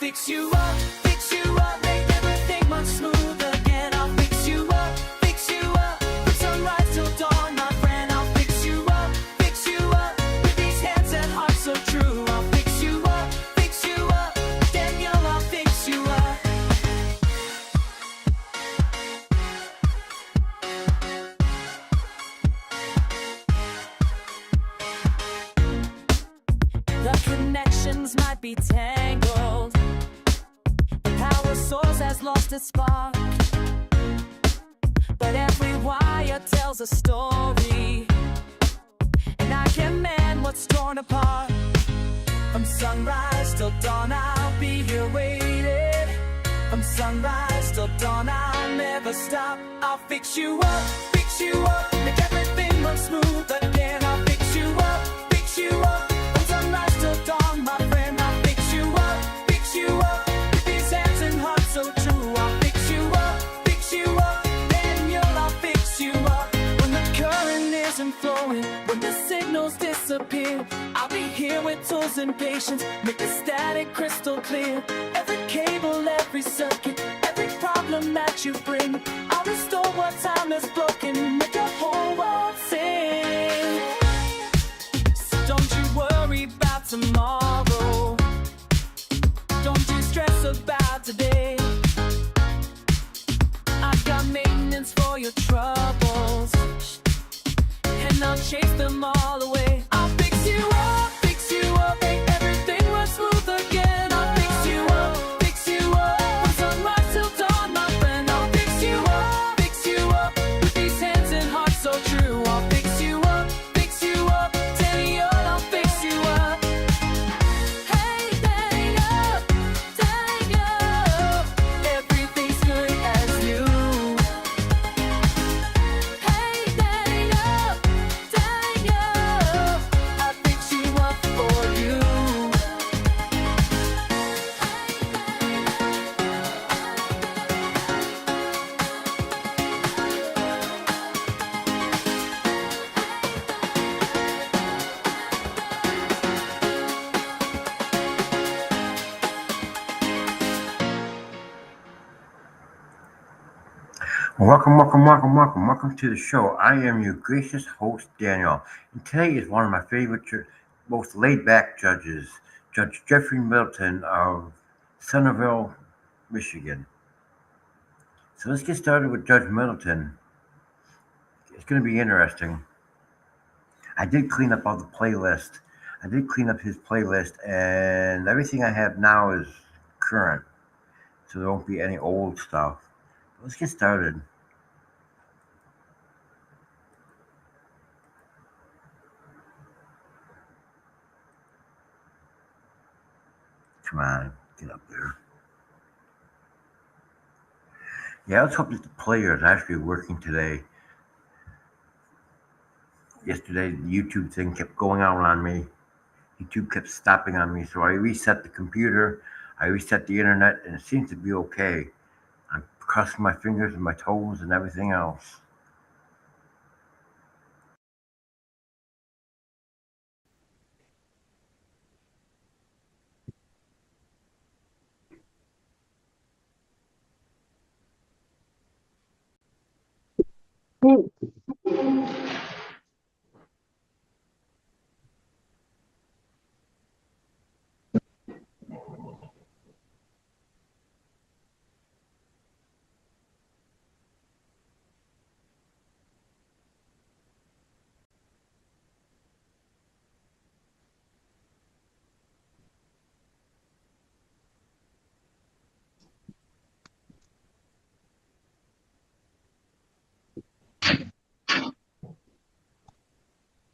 fix you up, make everything much smoother again. I'll fix you up, from sunrise till dawn, my friend. I'll fix you up, with these hands and heart so true. I'll fix you up, Daniel, I'll fix you up. The connections might be tangled, the power source has lost its spark, but every wire tells a story, and I can mend what's torn apart. From sunrise till dawn, I'll be here waiting. From sunrise till dawn, I'll never stop. I'll fix you up, make everything run smooth again. I'll fix you up, from sunrise till dawn, my friend. I'll fix you up, with these hands and hearts so true. I'll fix you up, Daniel, I'll fix you up. When the current isn't flowing, when the signals disappear, I'll be here with tools and patience, make the static crystal clear. Every cable, every circuit, every problem that you bring, I'll restore what time has broken, make the whole world sing. So don't you worry about tomorrow, don't you stress about today. I've got maintenance for your troubles, and I'll chase them all away. I'll fix you up, make everything run smooth again. I'll fix you up, from sunrise till dawn, my friend. I'll fix you up, with these hands and hearts so true. I'll fix you up, Daniel, I'll fix you up. Hey, Daniel, everything's good as new. Hey, Daniel, I'll fix you up for you. Welcome to the show. I am your gracious host, Daniel, and today is one of my favorite, most laid-back judges, Judge Jeffrey Middleton of Centerville, Michigan. So let's get started with Judge Middleton. It's going to be interesting. I did clean up all the playlist. I did clean up his playlist, and everything I have now is current, so there won't be any old stuff. Let's get started. Come on, get up there. Yeah, let's hope that the player is actually working today. Yesterday, the YouTube thing kept going out on me. YouTube kept stopping on me, so I reset the computer, I reset the internet, and it seems to be okay. I'm crossing my fingers and my toes and everything else.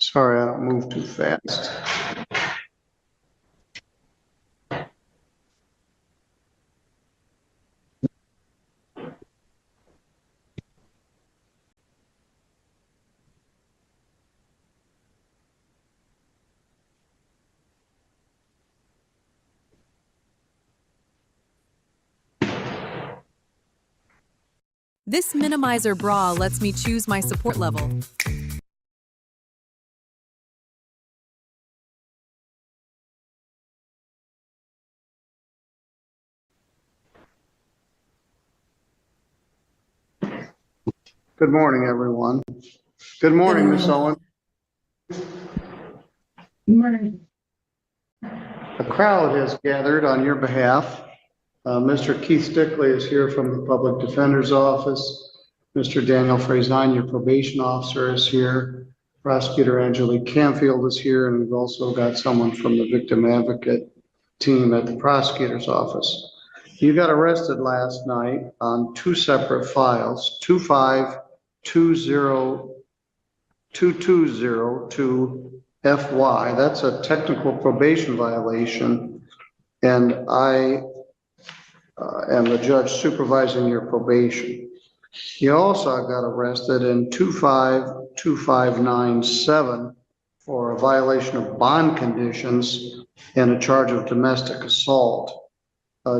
Sorry, I don't move too fast. This minimizer bra lets me choose my support level. Good morning, everyone. Good morning, Ms. Owen. Good morning. A crowd has gathered on your behalf. Mr. Keith Stickley is here from the Public Defender's Office. Mr. Daniel Frazan, your probation officer, is here. Prosecutor Angelique Canfield is here, and we've also got someone from the victim advocate team at the prosecutor's office. You got arrested last night on two separate files, 2522002 FY. That's a technical probation violation, and I am the judge supervising your probation. You also got arrested in 252597 for a violation of bond conditions and a charge of domestic assault.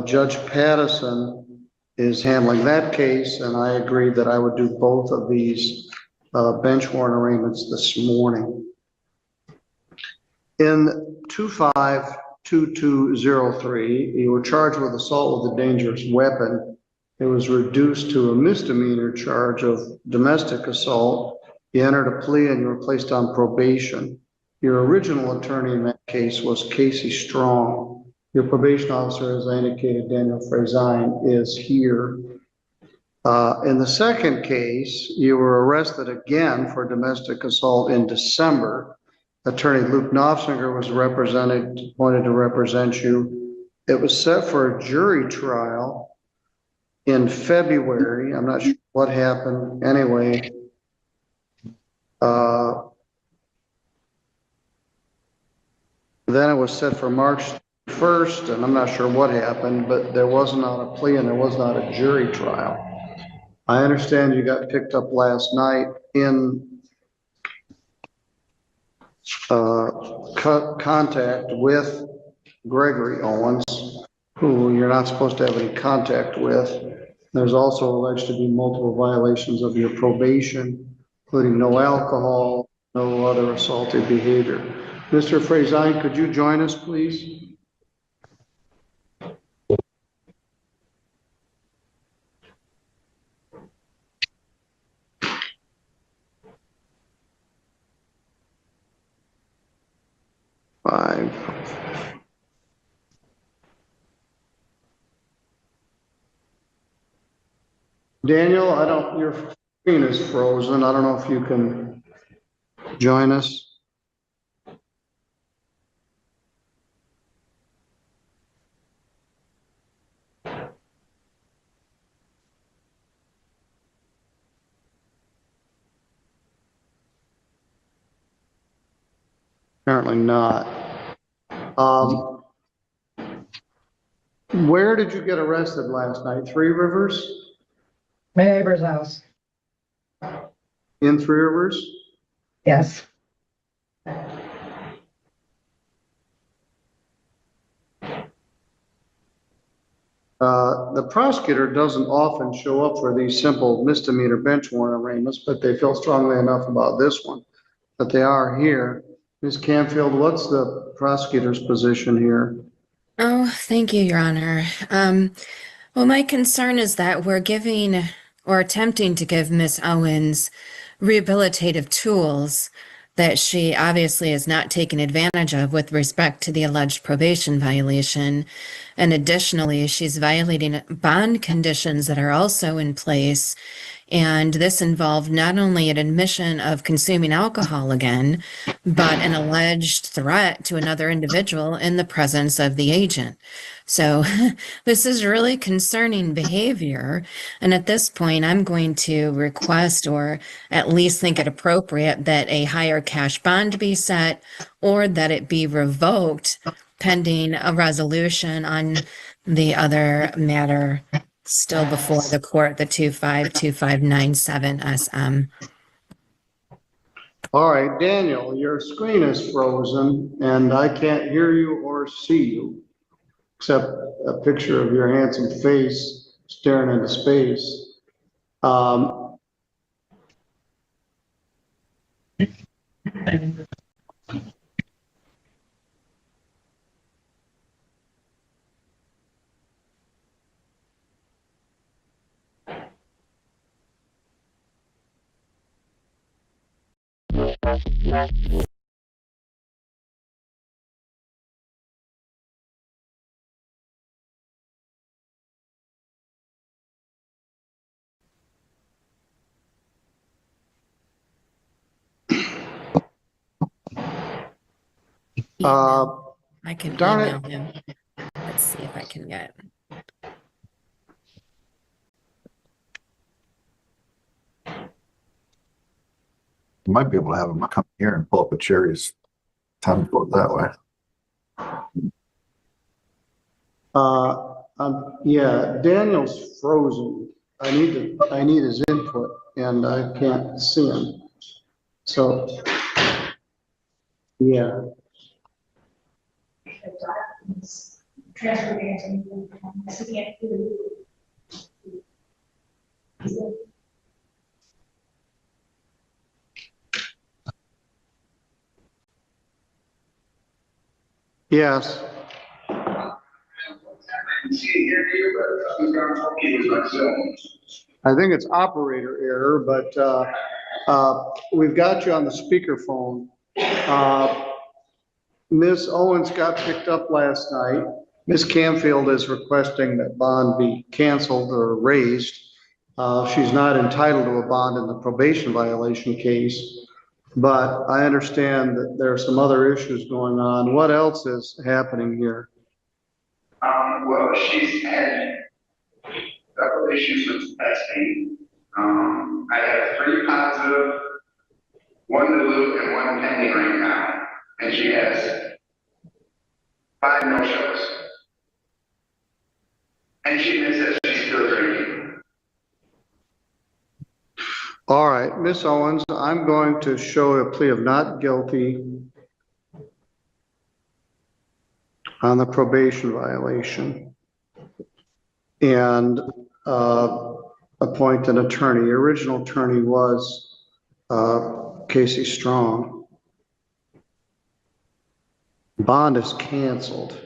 Judge Pattison is handling that case, and I agreed that I would do both of these bench warrant arraignments this morning. In 252203, you were charged with assault with a dangerous weapon. It was reduced to a misdemeanor charge of domestic assault. You entered a plea and you were placed on probation. Your original attorney in that case was Casey Strong. Your probation officer, as I indicated, Daniel Frazan, is here. In the second case, you were arrested again for domestic assault in December. Attorney Luke Knopfsinger was appointed to represent you. It was set for a jury trial in February. I'm not sure what happened. Anyway, then it was set for March 1st, and I'm not sure what happened, but there was not a plea and there was not a jury trial. I understand you got picked up last night in contact with Gregory Owens, who you're not supposed to have any contact with. There's also alleged to be multiple violations of your probation, including no alcohol, no other assaultive behavior. Mr. Frazan, could you join us, please? Five. Daniel, your screen is frozen. I don't know if you can join us. Apparently not. Where did you get arrested last night? Three Rivers? My neighbor's house. In Three Rivers? Yes. The prosecutor doesn't often show up for these simple misdemeanor bench warrant arraignments, but they feel strongly enough about this one that they are here. Ms. Canfield, what's the prosecutor's position here? Oh, thank you, Your Honor. Well, my concern is that we're giving or attempting to give Miss Owens rehabilitative tools that she obviously has not taken advantage of with respect to the alleged probation violation. And additionally, she's violating bond conditions that are also in place. And this involved not only an admission of consuming alcohol again, but an alleged threat to another individual in the presence of the agent. So this is really concerning behavior. And at this point, I'm going to request, or at least think it appropriate, that a higher cash bond be set or that it be revoked pending a resolution on the other matter still before the court, the 252597 SM. All right, Daniel, your screen is frozen and I can't hear you or see you, except a picture of your handsome face staring into space. I can darn email it. him. Let's see if I can get. You might be able to have them come here and pull up a cherry's time to go that way. Yeah, Daniel's frozen. I need his input and I can't see him. So, yeah. Yes. I think it's operator error, but we've got you on the speakerphone. Ms. Owens got picked up last night. Ms. Canfield is requesting that bond be canceled or raised. She's not entitled to a bond in the probation violation case, but I understand that there are some other issues going on. What else is happening here? Well, she's had several issues with testing. I have 3 positive, 1 dilute, and 1 pending right now. And she has 5 no-shows. And she admits that she's still drinking. All right, Ms. Owens, I'm going to show a plea of not guilty on the probation violation and appoint an attorney. Your original attorney was Casey Strong. Bond is canceled.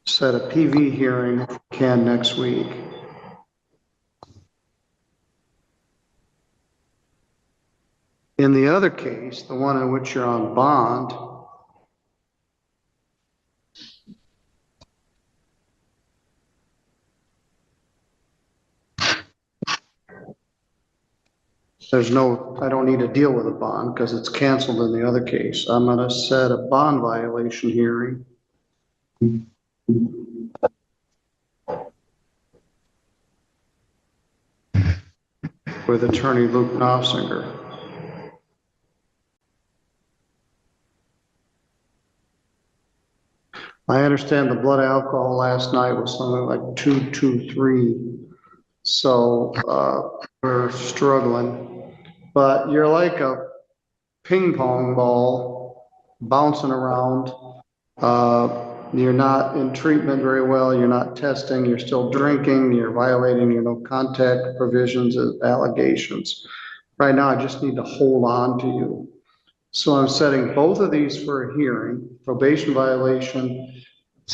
Set a PV hearing if we can next week. In the other case, the one in which you're on bond, I don't need to deal with a bond because it's canceled in the other case. I'm going to set a bond violation hearing. With attorney Luke Knopfsinger. I understand the blood alcohol last night was something like 223. So we're struggling, but you're like a ping pong ball bouncing around. You're not in treatment very well. You're not testing. You're still drinking. You're violating your no contact provisions and allegations. Right now, I just need to hold on to you. So I'm setting both of these for a hearing, probation violation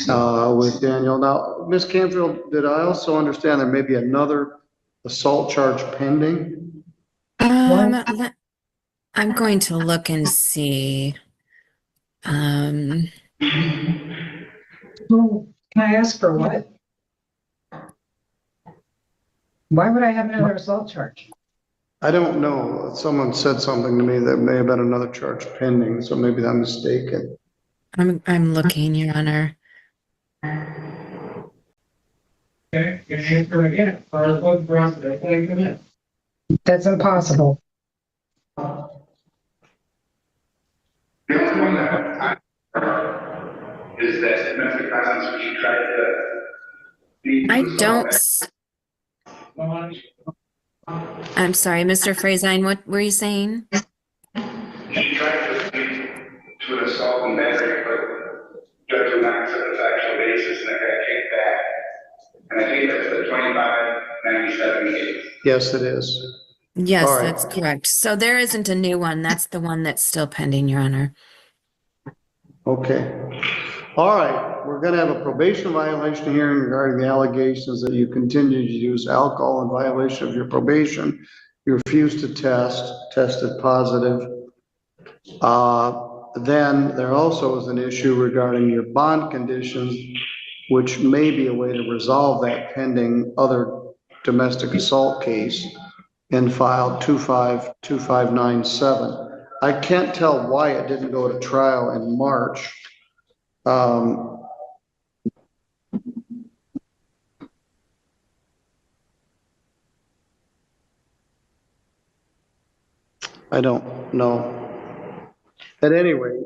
with Daniel. Now, Ms. Canfield, did I also understand there may be another assault charge pending? I'm going to look and see. Well, can I ask for what? Why would I have another assault charge? I don't know. Someone said something to me that may have been another charge pending, so maybe I'm mistaken. I'm looking, Your Honor. That's impossible. The only one that is that domestic violence, which you tried to. I don't. I'm sorry, Mr. Frazine, what were you saying? She tried to plead to an assault and battery, but judge would not accept the factual basis, and it got kicked back. And I think that's the 2597 case. Yes, it is. Yes, All right. that's correct. So there isn't a new one. That's the one that's still pending, Your Honor. Okay. All right. We're going to have a probation violation hearing regarding the allegations that you continue to use alcohol in violation of your probation. You refused to test, tested positive. Then there also is an issue regarding your bond conditions, which may be a way to resolve that pending other domestic assault case in file 252597. I can't tell why it didn't go to trial in March. I don't know. At any rate,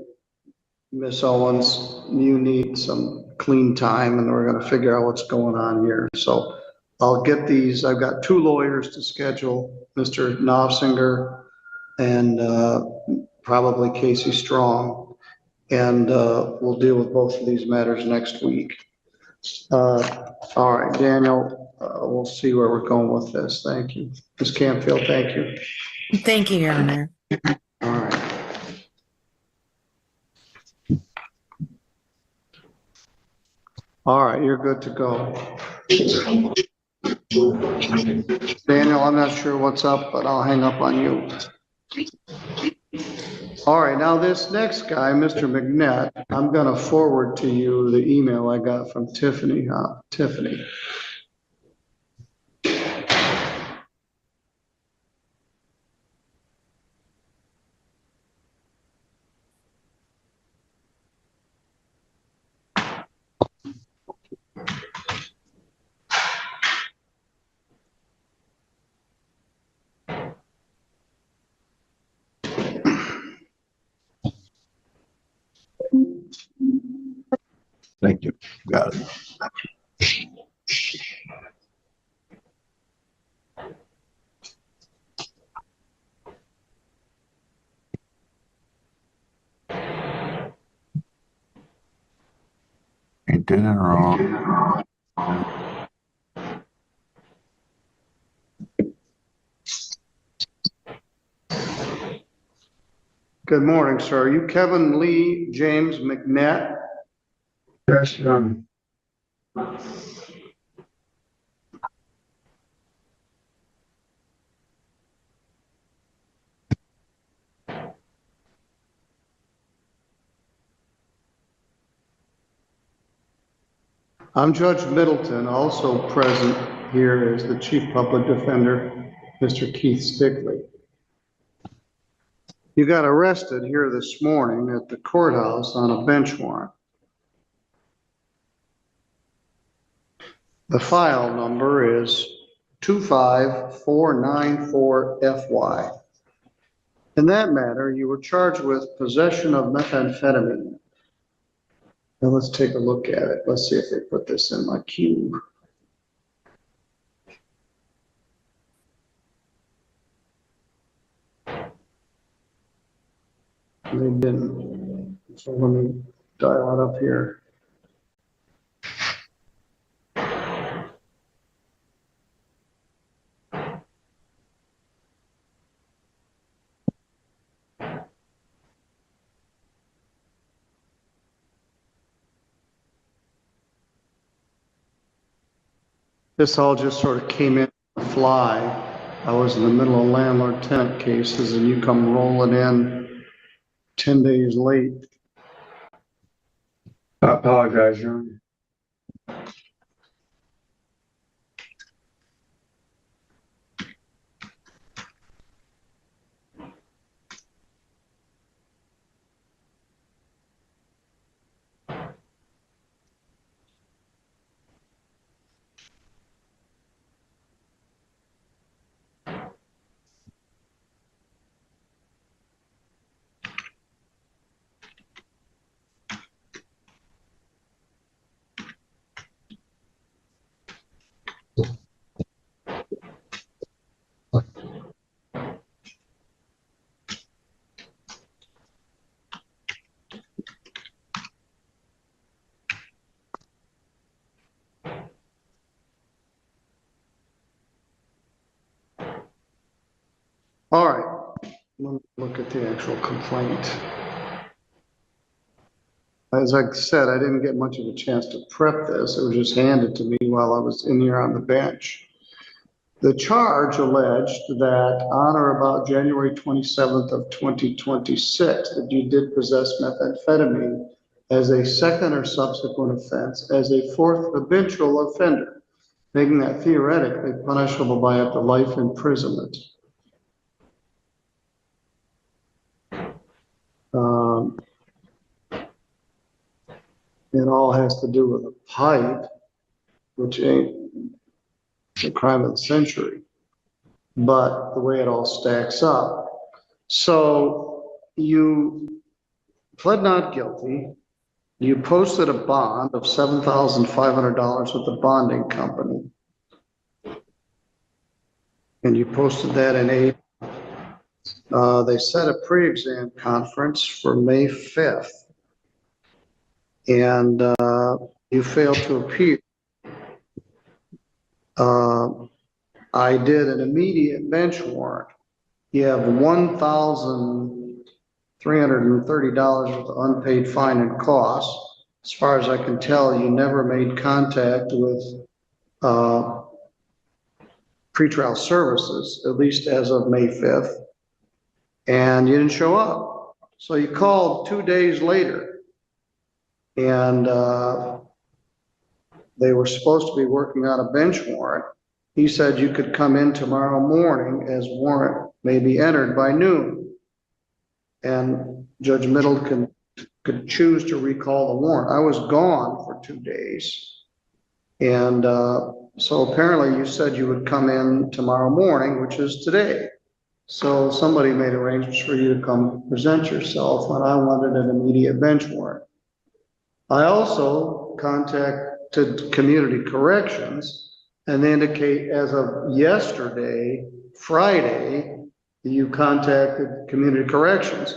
Ms. Owens, you need some clean time and we're gonna figure out what's going on here. So I'll get these, I've got 2 lawyers to schedule, Mr. Knopfinger and probably Casey Strong. And we'll deal with both of these matters next week. All right, Daniel, we'll see where we're going with this. Thank you. Ms. Campfield, thank you. Thank you, Your Honor. All right. All right, you're good to go. Daniel, I'm not sure what's up, but I'll hang up on you. All right, now this next guy, Mr. McNett, I'm gonna forward to you the email I got from Tiffany. Tiffany. Thank you. Got it. Ain't did it wrong. Good morning, sir. Are you Kevin Lee James McNett? Yes, Your Honor. I'm Judge Middleton. Also present here is the Chief Public Defender, Mr. Keith Stigley. You got arrested here this morning at the courthouse on a bench warrant. The file number is 25494FY. In that matter, you were charged with possession of methamphetamine. Now let's take a look at it. Let's see if they put this in my queue. They didn't. So let me dial it up here. This all just sort of came in on the fly. I was in the middle of landlord-tenant cases and you come rolling in 10 days late. I apologize, Your Honor. All right, let me look at the actual complaint. As I said, I didn't get much of a chance to prep this. It was just handed to me while I was in here on the bench. The charge alleged that on or about January 27th of 2026, that you did possess methamphetamine as a second or subsequent offense as a fourth habitual offender, making that theoretically punishable by up to life imprisonment. It all has to do with a pipe, which ain't the crime of the century, but the way it all stacks up. So you pled not guilty. You posted a bond of $7,500 with the bonding company. And you posted that in April. They set a pre-exam conference for May 5th. And you failed to appear. I did an immediate bench warrant. You have $1,330 with unpaid fine and costs. As far as I can tell, you never made contact with pretrial services, at least as of May 5th, and you didn't show up. So you called 2 days later, and they were supposed to be working on a bench warrant. He said you could come in tomorrow morning as warrant may be entered by noon. And Judge Middleton could choose to recall the warrant. I was gone for 2 days. And so apparently you said you would come in tomorrow morning, which is today. So somebody made arrangements for you to come present yourself, and I wanted an immediate bench warrant. I also contacted Community Corrections, and they indicate as of yesterday, Friday, you contacted Community Corrections.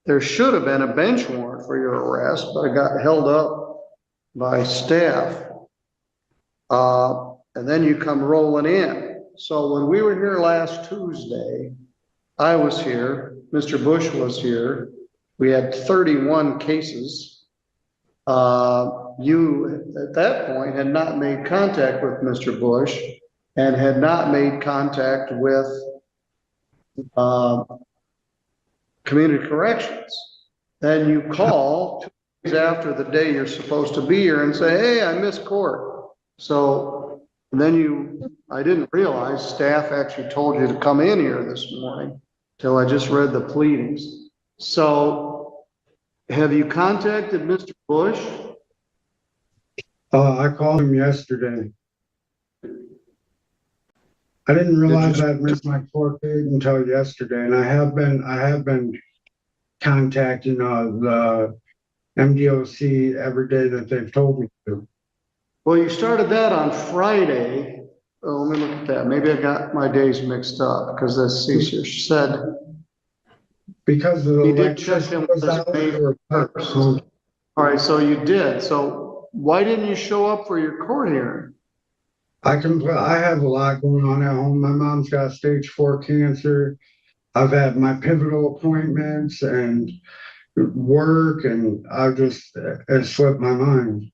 There should have been a bench warrant for your arrest, but it got held up by staff. And then you come rolling in. So when we were here last Tuesday, I was here, Mr. Bush was here. We had 31 cases. You, at that point, had not made contact with Mr. Bush and had not made contact with Community Corrections. Then you call 2 days after the day you're supposed to be here and say, hey, I missed court. So then I didn't realize staff actually told you to come in here this morning till I just read the pleadings. So have you contacted Mr. Bush? I called him yesterday. I didn't realize I'd missed my court date until yesterday, and I have been contacting the MDOC every day that they've told me to. Well, you started that on Friday. Oh, let me look at that. Maybe I got my days mixed up because this Caesar said Because of the you did check him with his May 1st. All right, so you did. So why didn't you show up for your court hearing? I have a lot going on at home. My mom's got stage 4 cancer. I've had my pivotal appointments and work, and it slipped my mind.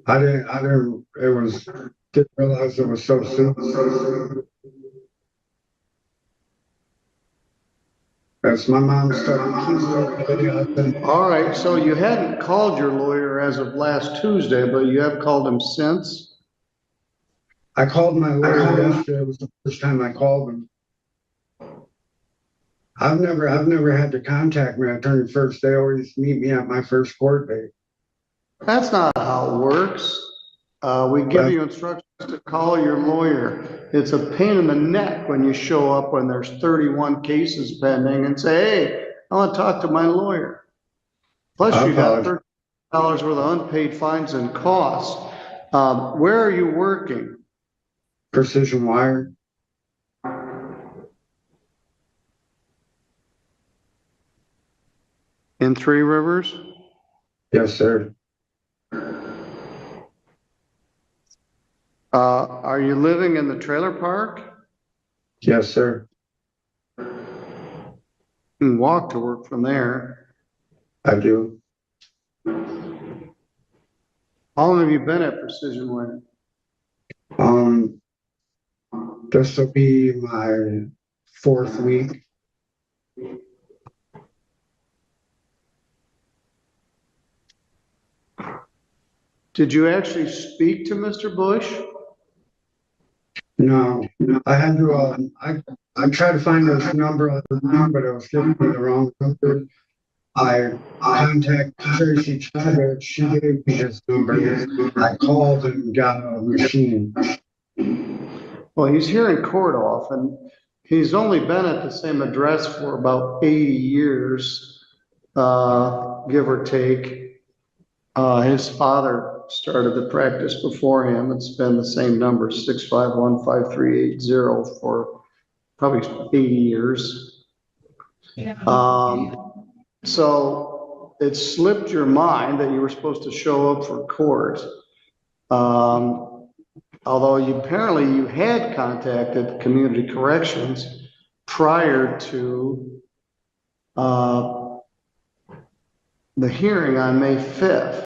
Didn't realize it was so soon. That's my mom started chemo. All right, so you hadn't called your lawyer as of last Tuesday, but you have called him since? I called my lawyer yesterday. It was the first time I called him. I've never had to contact my attorney first. They always meet me at my first court date. That's not how it works. We give you instructions to call your lawyer. It's a pain in the neck when you show up when there's 31 cases pending and say, hey, I want to talk to my lawyer. Plus you got $30 worth of unpaid fines and costs. Where are you working? Precision wire. In Three Rivers? Yes, sir. Are you living in the trailer park? Yes, sir. You can walk to work from there. I do. How long have you been at Precision Wire? This will be my 4th week. Did you actually speak to Mr. Bush? No, I had to, I tried to find his number online, but it was giving me the wrong number. I contacted Tracy Chavez, she gave me his number. I called and got a machine. Well, he's here in court often. He's only been at the same address for about 80 years, give or take. His father started the practice before him. It's been the same number, 651-5380 for probably 80 years. So it slipped your mind that you were supposed to show up for court. Although apparently you had contacted Community Corrections prior to the hearing on May 5th.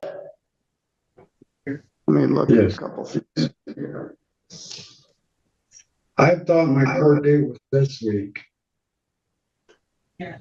Let me look at a couple things here. I thought my court date was this week. Yeah.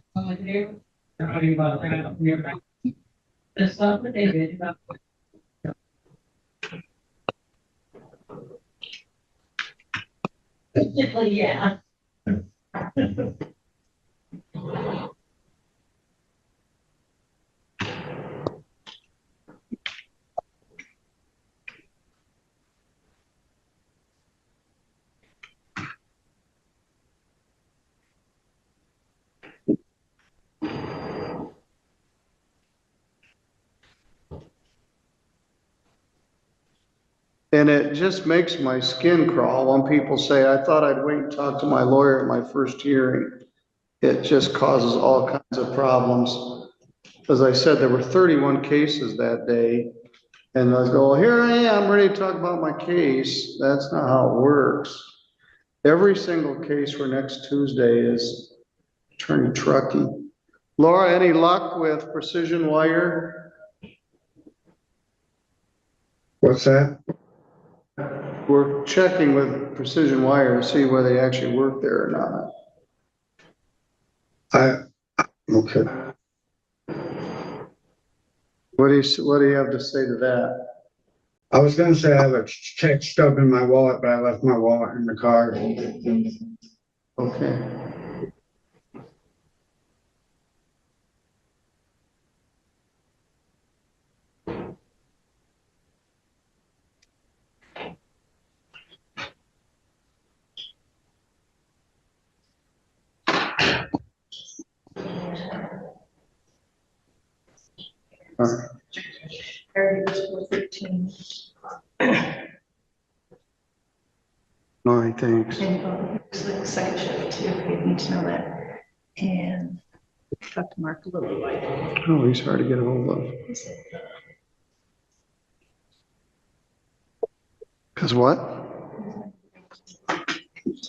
And it just makes my skin crawl when people say, I thought I'd wait and talk to my lawyer at my first hearing. It just causes all kinds of problems. As I said, there were 31 cases that day. And I go, well, here I am, ready to talk about my case. That's not how it works. Every single case for next Tuesday is Attorney Truckee. Laura, any luck with Precision Wire? What's that? We're checking with Precision Wire to see whether they actually work there or not. Okay. What do you have to say to that? I was gonna say I have a check stub in my wallet, but I left my wallet in the car. Okay. All right, thanks. Second shift too, you need to know that. And talk to Mark a little bit. Oh, he's hard to get a hold of. Cause what?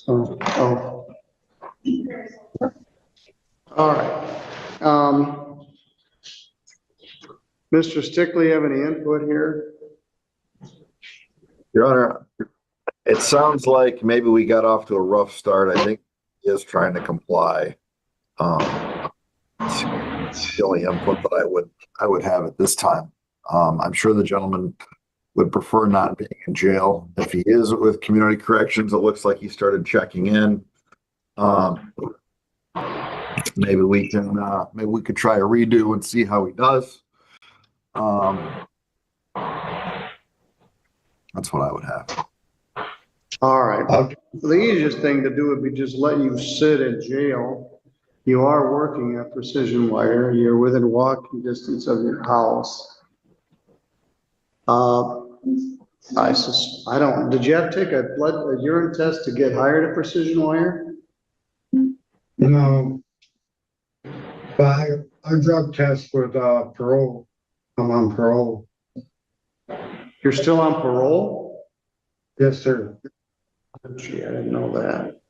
Oh. All right. Mr. Stickley, have any input here? Your Honor, it sounds like maybe we got off to a rough start. I think he is trying to comply. It's the only input that I would have at this time. I'm sure the gentleman would prefer not being in jail. If he is with Community Corrections, it looks like he started checking in. Maybe we could try a redo and see how he does. That's what I would have. All right. The easiest thing to do would be just let you sit in jail. You are working at Precision Wire. You're within walking distance of your house. Did you have to take a urine test to get hired at Precision Wire? No. But I drug test with parole. I'm on parole. You're still on parole? Yes, sir. Gee, I didn't know that.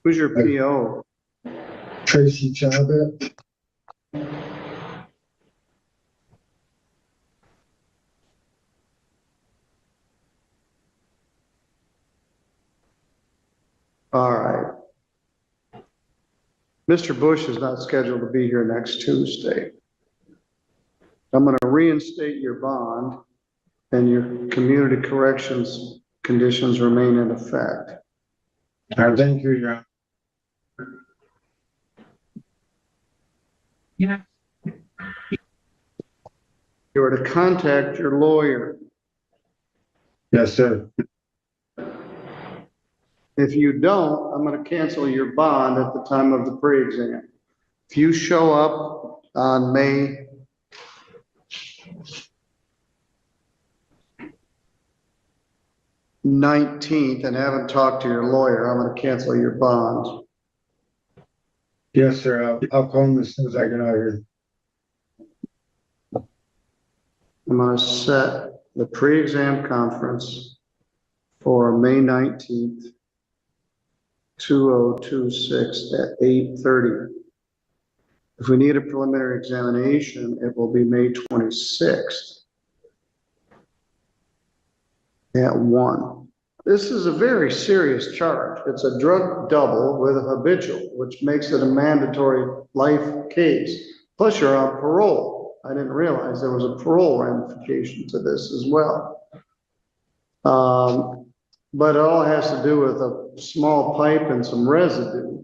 Who's your PO? Tracy Chavez. All right. Mr. Bush is not scheduled to be here next Tuesday. I'm going to reinstate your bond and your community corrections conditions remain in effect. Thank you, Your Honor. You are to contact your lawyer. Yes, sir. If you don't, I'm going to cancel your bond at the time of the pre-exam. If you show up on May 19th and haven't talked to your lawyer, I'm going to cancel your bond. Yes, sir. I'll call him as soon as I get out here. I'm going to set the pre-exam conference for May 19th, 2026 at 8:30. If we need a preliminary examination, it will be May 26th at 1. This is a very serious charge. It's a drug double with a habitual, which makes it a mandatory life case. Plus you're on parole. I didn't realize there was a parole ramification to this as well. But it all has to do with a small pipe and some residue.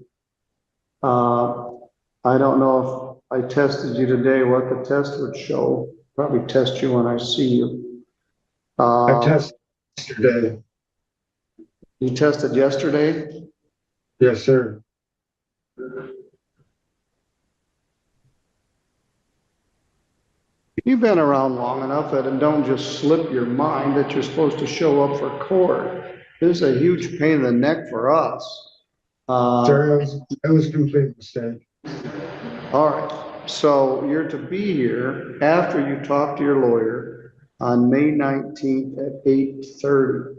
I don't know if I tested you today, what the test would show. Probably test you when I see you. I tested yesterday. You tested yesterday? Yes, sir. You've been around long enough that it don't just slip your mind that you're supposed to show up for court. This is a huge pain in the neck for us. Sir, it was a complete mistake. All right, so you're to be here after you talk to your lawyer on May 19th at 8:30.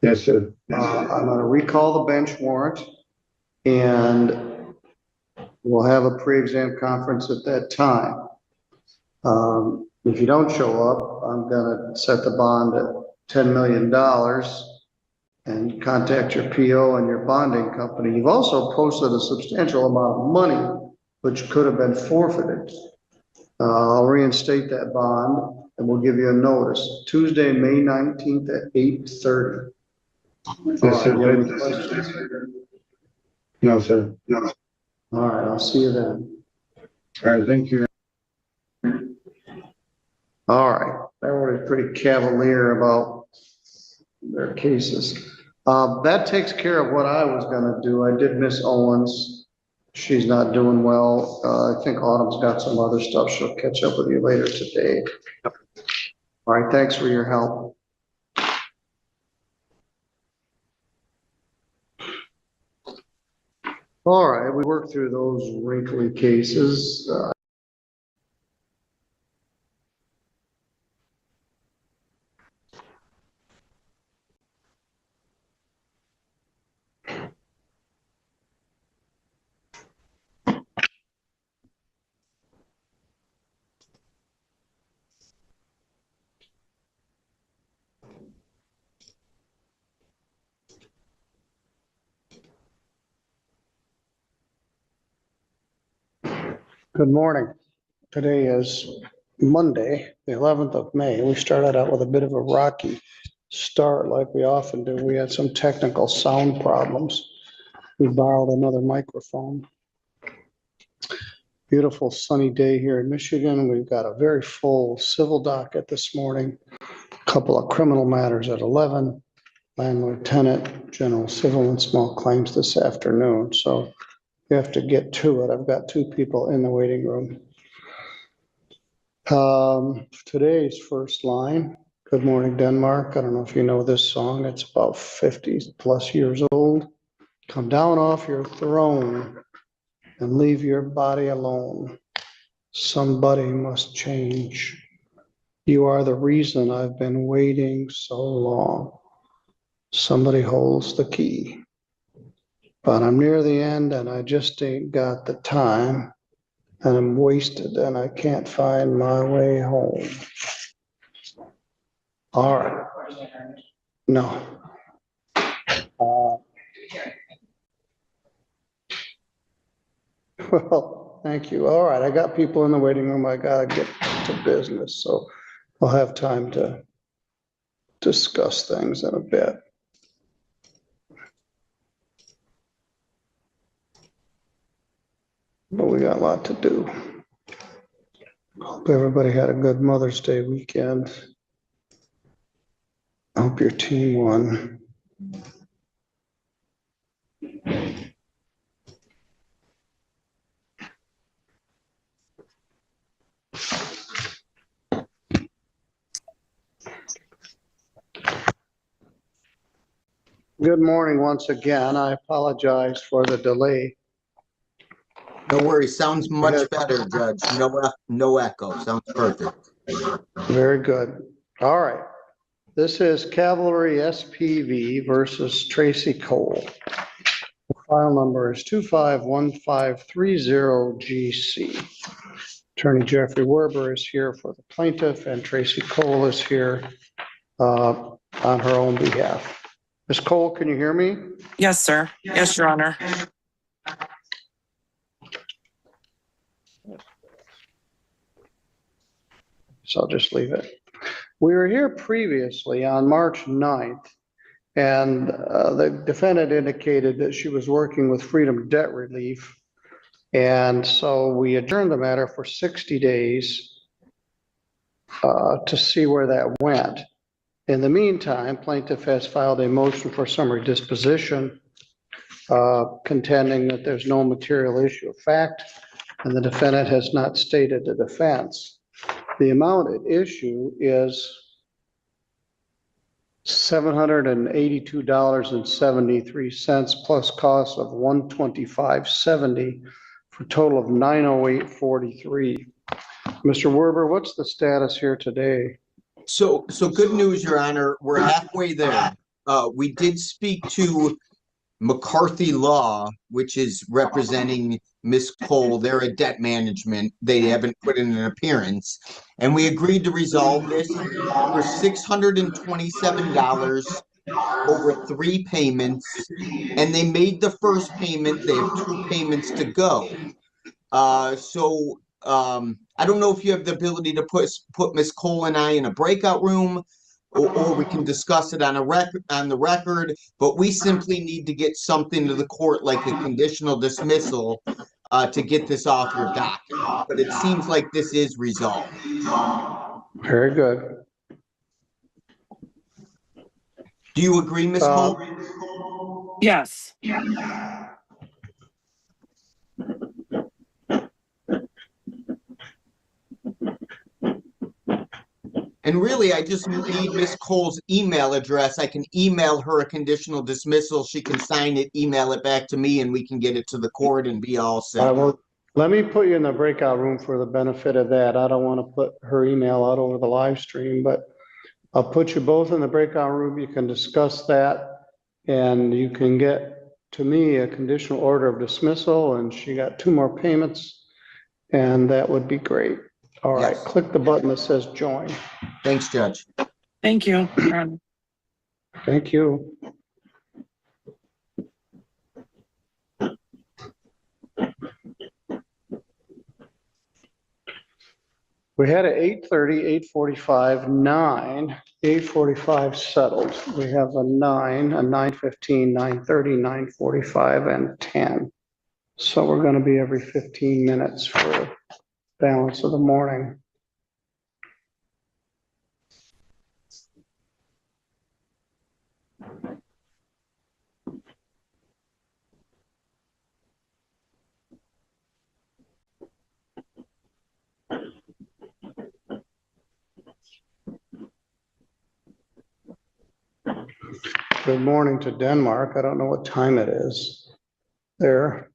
Yes, sir. I'm going to recall the bench warrant and we'll have a pre-exam conference at that time. If you don't show up, I'm going to set the bond at $10 million and contact your PO and your bonding company. You've also posted a substantial amount of money, which could have been forfeited. I'll reinstate that bond and we'll give you a notice. Tuesday, May 19th at 8:30. Yes, sir. You have any questions? No, sir. No. All right, I'll see you then. All right, thank you. All right, everybody's pretty cavalier about their cases. That takes care of what I was gonna do. I did miss Owens. She's not doing well. I think Autumn's got some other stuff. She'll catch up with you later today. All right, thanks for your help. All right, we worked through those wrinkly cases. Good morning. Today is Monday, the 11th of May. We started out with a bit of a rocky start like we often do. We had some technical sound problems. We borrowed another microphone. Beautiful sunny day here in Michigan. We've got a very full civil docket this morning. A couple of criminal matters at 11, landlord tenant, general civil and small claims this afternoon. So you have to get to it. I've got 2 people in the waiting room. Today's first line, Good Morning Denmark. I don't know if you know this song. It's about 50 plus years old. Come down off your throne and leave your body alone. Somebody must change. You are the reason I've been waiting so long. Somebody holds the key. But I'm near the end and I just ain't got the time. And I'm wasted and I can't find my way home. All right. No. Well, thank you. All right, I got people in the waiting room. I gotta get to business, so I'll have time to discuss things in a bit. But we got a lot to do. Hope everybody had a good Mother's Day weekend. I hope your team won. Good morning once again. I apologize for the delay. No worries. Sounds much better, Judge. No echo. Sounds perfect. Very good. All right. This is Cavalry SPV versus Tracy Cole. File number is 251530GC. Attorney Jeffrey Werber is here for the plaintiff, and Tracy Cole is here on her own behalf. Ms. Cole, can you hear me? Yes, sir. Yes, Your Honor. So I'll just leave it. We were here previously on March 9th, and the defendant indicated that she was working with Freedom Debt Relief. And so we adjourned the matter for 60 days to see where that went. In the meantime, plaintiff has filed a motion for summary disposition, contending that there's no material issue of fact, and the defendant has not stated a defense. The amount at issue is $782.73 plus costs of $125.70 for a total of $908.43. Mr. Werber, what's the status here today? So good news, Your Honor. We're halfway there. We did speak to McCarthy Law, which is representing Ms. Cole. They're a debt management. They haven't put in an appearance. And we agreed to resolve this for $627 over 3 payments. And they made the first payment. They have 2 payments to go. I don't know if you have the ability to put Ms. Cole and I in a breakout room, or we can discuss it on the record, but we simply need to get something to the court like a conditional dismissal to get this off your docket. But it seems like this is resolved. Very good. Do you agree, Ms. Cole? Yes. And really, I just need Ms. Cole's email address. I can email her a conditional dismissal. She can sign it, email it back to me, and we can get it to the court and be all set. Let me put you in the breakout room for the benefit of that. I don't want to put her email out over the live stream, but I'll put you both in the breakout room. You can discuss that, and you can get to me a conditional order of dismissal, and she got 2 more payments, and that would be great. All right, Yes. click the button that says join. Thanks, Judge. Thank you, Your Honor. Thank you. We had an 8:30, 8:45, 9, 8:45 settled. We have a 9, a 9:15, 9:30, 9:45, and 10. So we're going to be every 15 minutes for the balance of the morning. Good morning to Denmark. I don't know what time it is there.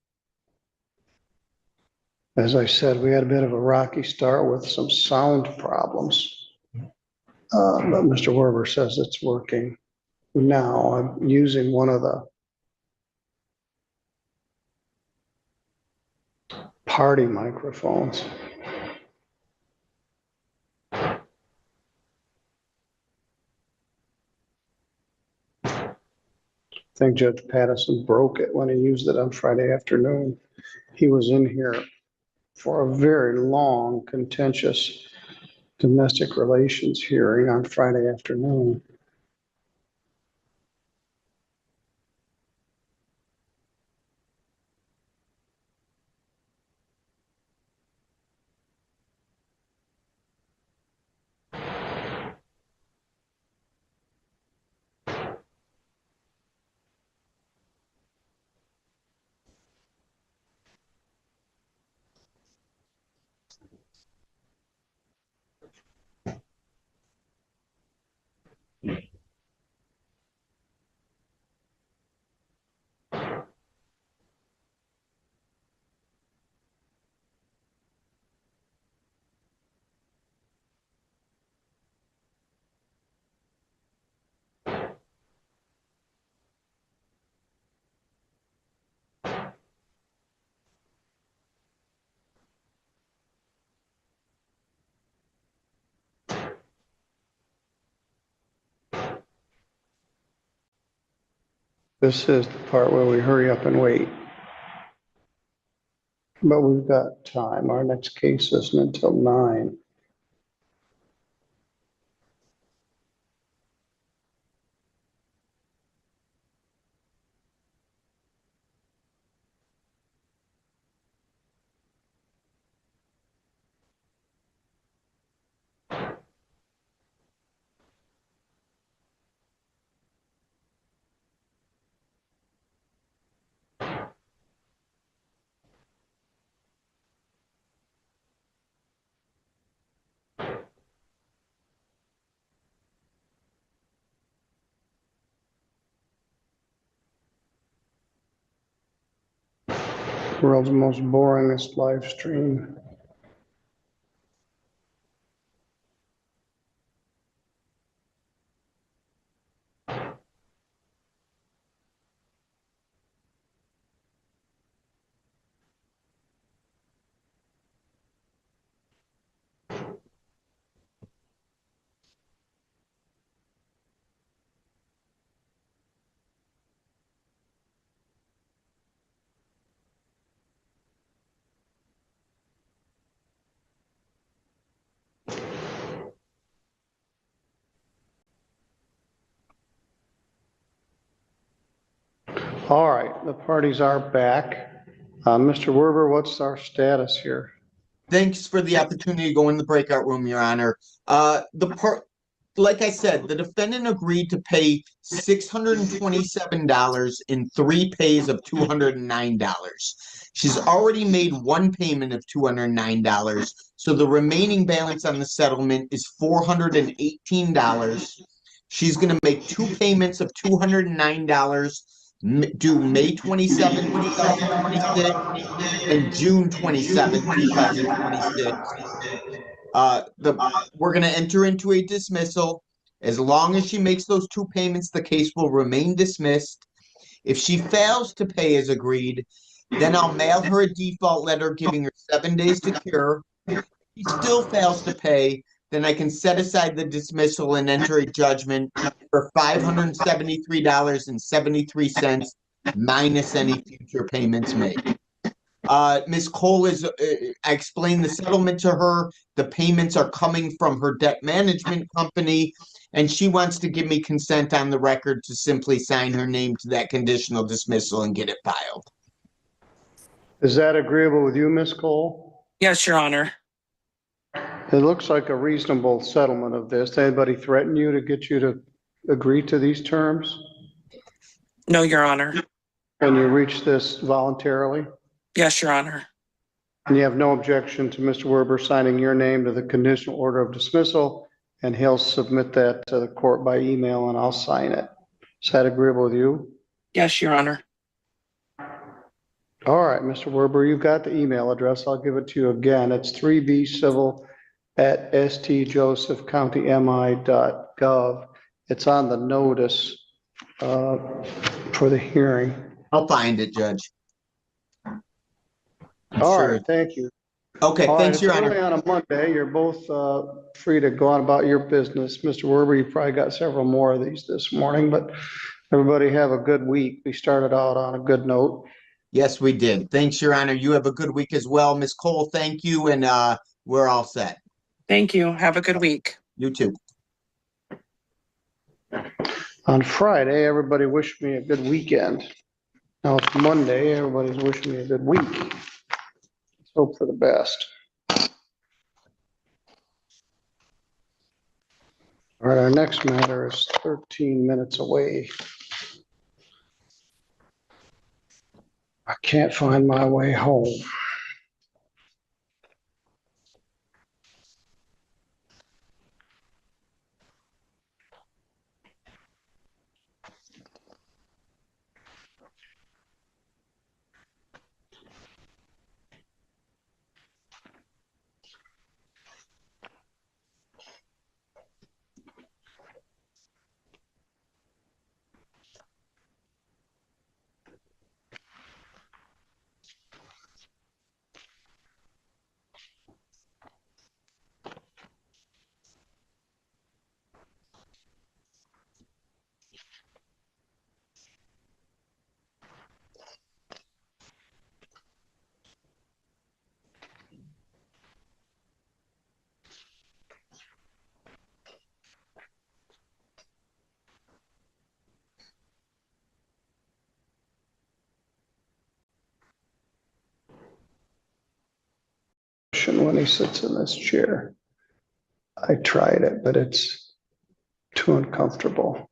As I said, we had a bit of a rocky start with some sound problems. But Mr. Werber says it's working. Now I'm using one of the party microphones. I think Judge Pattison broke it when he used it on Friday afternoon. He was in here for a very long, contentious domestic relations hearing on Friday afternoon. This is the part where we hurry up and wait. But we've got time. Our next case isn't until 9. World's most boringest live stream. All right, the parties are back. Mr. Werber, what's our status here? Thanks for the opportunity to go in the breakout room, Your Honor. Like I said, the defendant agreed to pay $627 in 3 pays of $209. She's already made 1 payment of $209, so the remaining balance on the settlement is $418. She's going to make 2 payments of $209 due May 27, 2026 and June 27, 2026. We're going to enter into a dismissal. As long as she makes those 2 payments, the case will remain dismissed. If she fails to pay as agreed, then I'll mail her a default letter giving her 7 days to cure. If she still fails to pay, then I can set aside the dismissal and enter a judgment for $573.73 minus any future payments made. Ms. Cole I explained the settlement to her. The payments are coming from her debt management company, and she wants to give me consent on the record to simply sign her name to that conditional dismissal and get it filed. Is that agreeable with you, Ms. Cole? Yes, Your Honor. It looks like a reasonable settlement of this. Anybody threaten you to get you to agree to these terms? No, Your Honor. And you reached this voluntarily? Yes, Your Honor. And you have no objection to Mr. Werber signing your name to the conditional order of dismissal, and he'll submit that to the court by email and I'll sign it. Is that agreeable with you? Yes, Your Honor. All right, Mr. Werber, you've got the email address. I'll give it to you again. It's 3bcivil@stjosephcountymi.gov. It's on the notice for the hearing. I'll find it, Judge. All right, thank you. Okay, thanks, Your Honor. Early on a Monday, you're both free to go on about your business. Mr. Werber, you probably got several more of these this morning, but everybody have a good week. We started out on a good note. Yes, we did. Thanks, Your Honor. You have a good week as well. Ms. Cole, thank you, and we're all set. Thank you. Have a good week. You too. On Friday, everybody wished me a good weekend. Now it's Monday, everybody's wishing me a good week. Let's hope for the best. All right, our next matter is 13 minutes away. I can't find my way home. When he sits in this chair. I tried it, but it's too uncomfortable.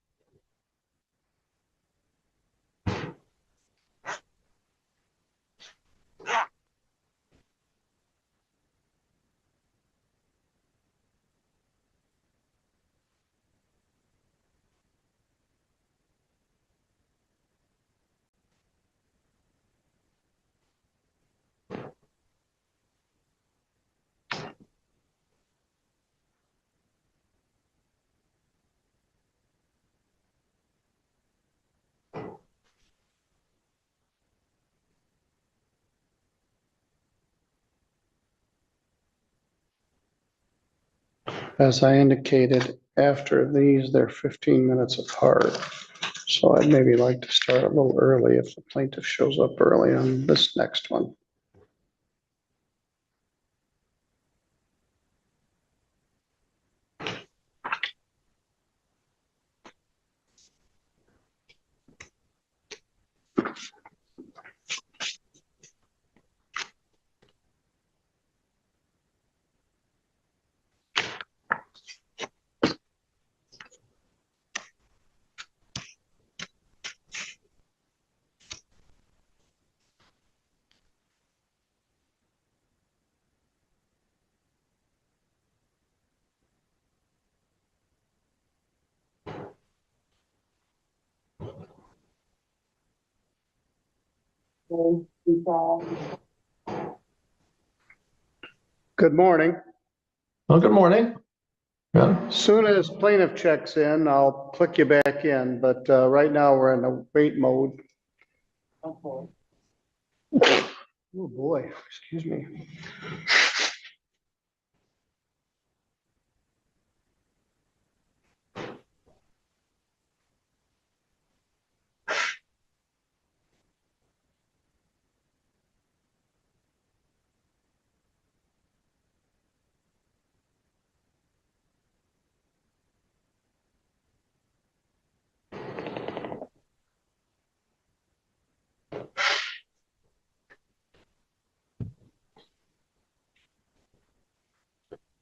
As I indicated, after these, they're 15 minutes apart. So I'd maybe like to start a little early if the plaintiff shows up early on this next one. Good morning. Well, good morning. Yeah. Soon as plaintiff checks in, I'll click you back in, but right now we're in the wait mode. Oh boy, excuse me.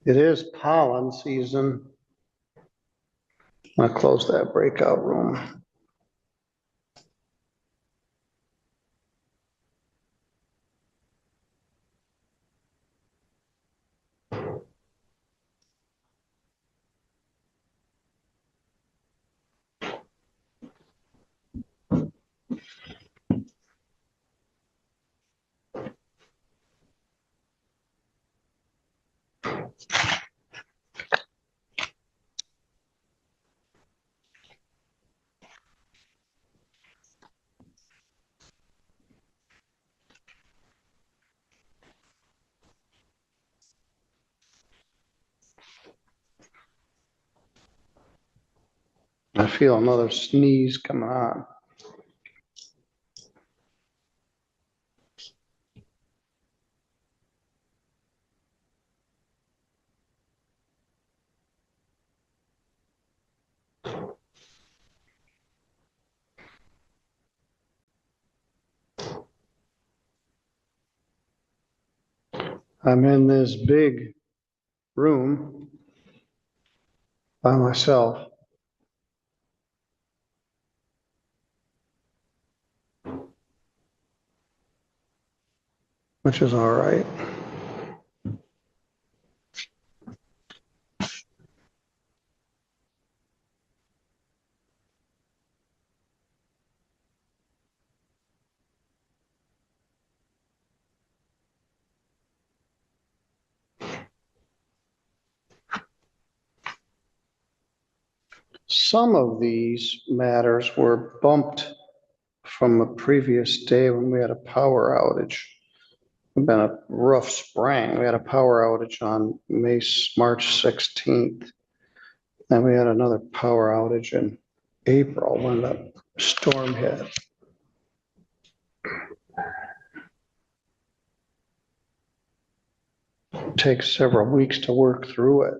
It is pollen season. I'll close that breakout room. I feel another sneeze coming on. I'm in this big room by myself. Which is all right. Some of these matters were bumped from a previous day when we had a power outage. It's been a rough spring. We had a power outage on March 16th. Then we had another power outage in April when the storm hit. It takes several weeks to work through it.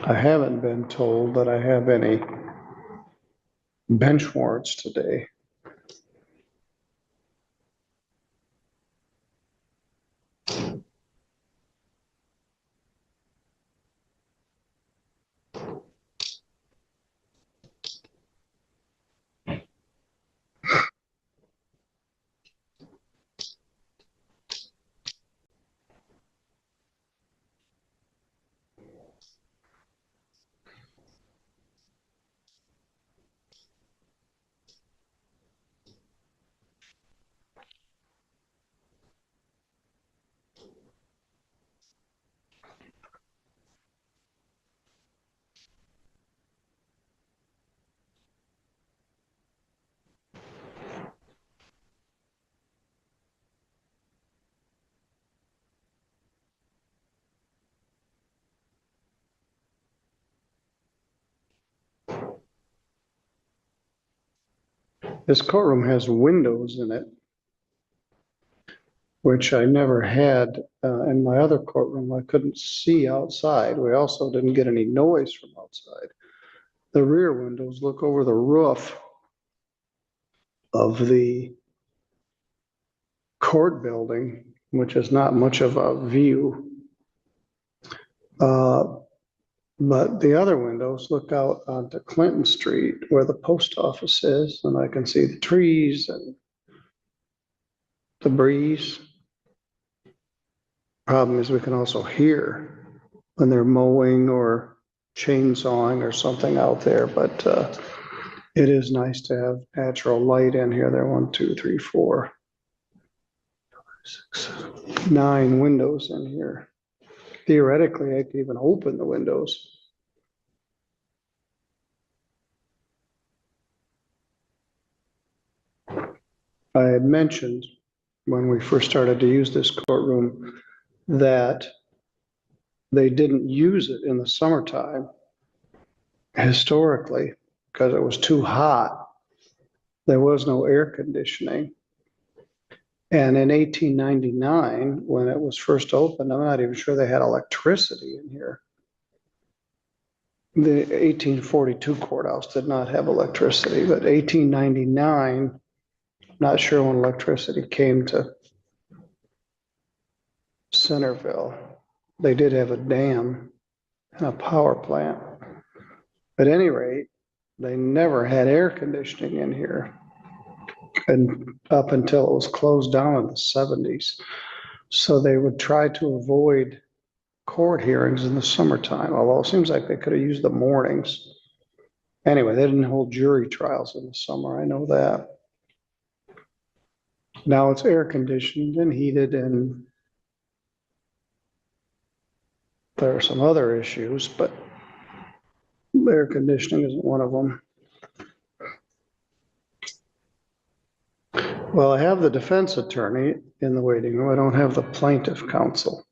I haven't been told that I have any bench warrants today. This courtroom has windows in it, which I never had in my other courtroom. I couldn't see outside. We also didn't get any noise from outside. The rear windows look over the roof of the court building, which is not much of a view. But the other windows look out onto Clinton Street where the post office is, and I can see the trees and the breeze. Problem is we can also hear when they're mowing or chainsawing or something out there, but it is nice to have natural light in here. There are 1, 2, 3, 4, 6, 9 windows in here. Theoretically, I could even open the windows. I had mentioned when we first started to use this courtroom that they didn't use it in the summertime historically because it was too hot. There was no air conditioning. And in 1899, when it was first opened, I'm not even sure they had electricity in here. The 1842 courthouse did not have electricity, but 1899, not sure when electricity came to Centerville. They did have a dam and a power plant. At any rate, they never had air conditioning in here. And up until it was closed down in the 70s. So they would try to avoid court hearings in the summertime, although it seems like they could have used the mornings. Anyway, they didn't hold jury trials in the summer, I know that. Now it's air conditioned and heated, and there are some other issues, but air conditioning isn't one of them. Well, I have the defense attorney in the waiting room. I don't have the plaintiff counsel.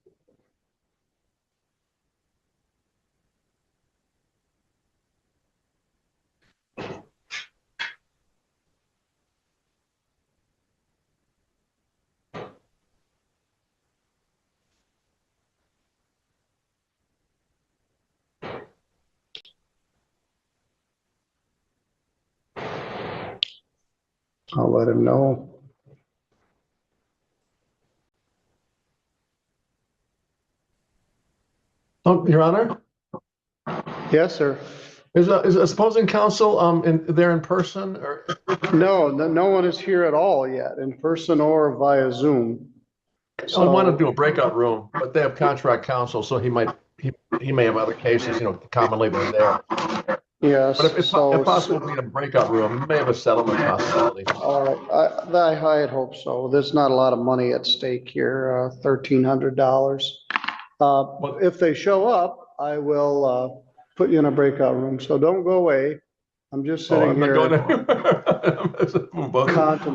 I'll let him know. Oh, Your Honor, Yes, sir. is opposing counsel there in person or? No one is here at all yet, in person or via Zoom. I want to do a breakout room, but they have contract counsel, so he may have other cases, commonly they're there. Yes, But if so. possible, be in a breakout room, you may have a settlement possibility. All right, I had hoped so. There's not a lot of money at stake here, $1,300. If they show up, I will put you in a breakout room, so don't go away. I'm just sitting I'm not here. going anywhere.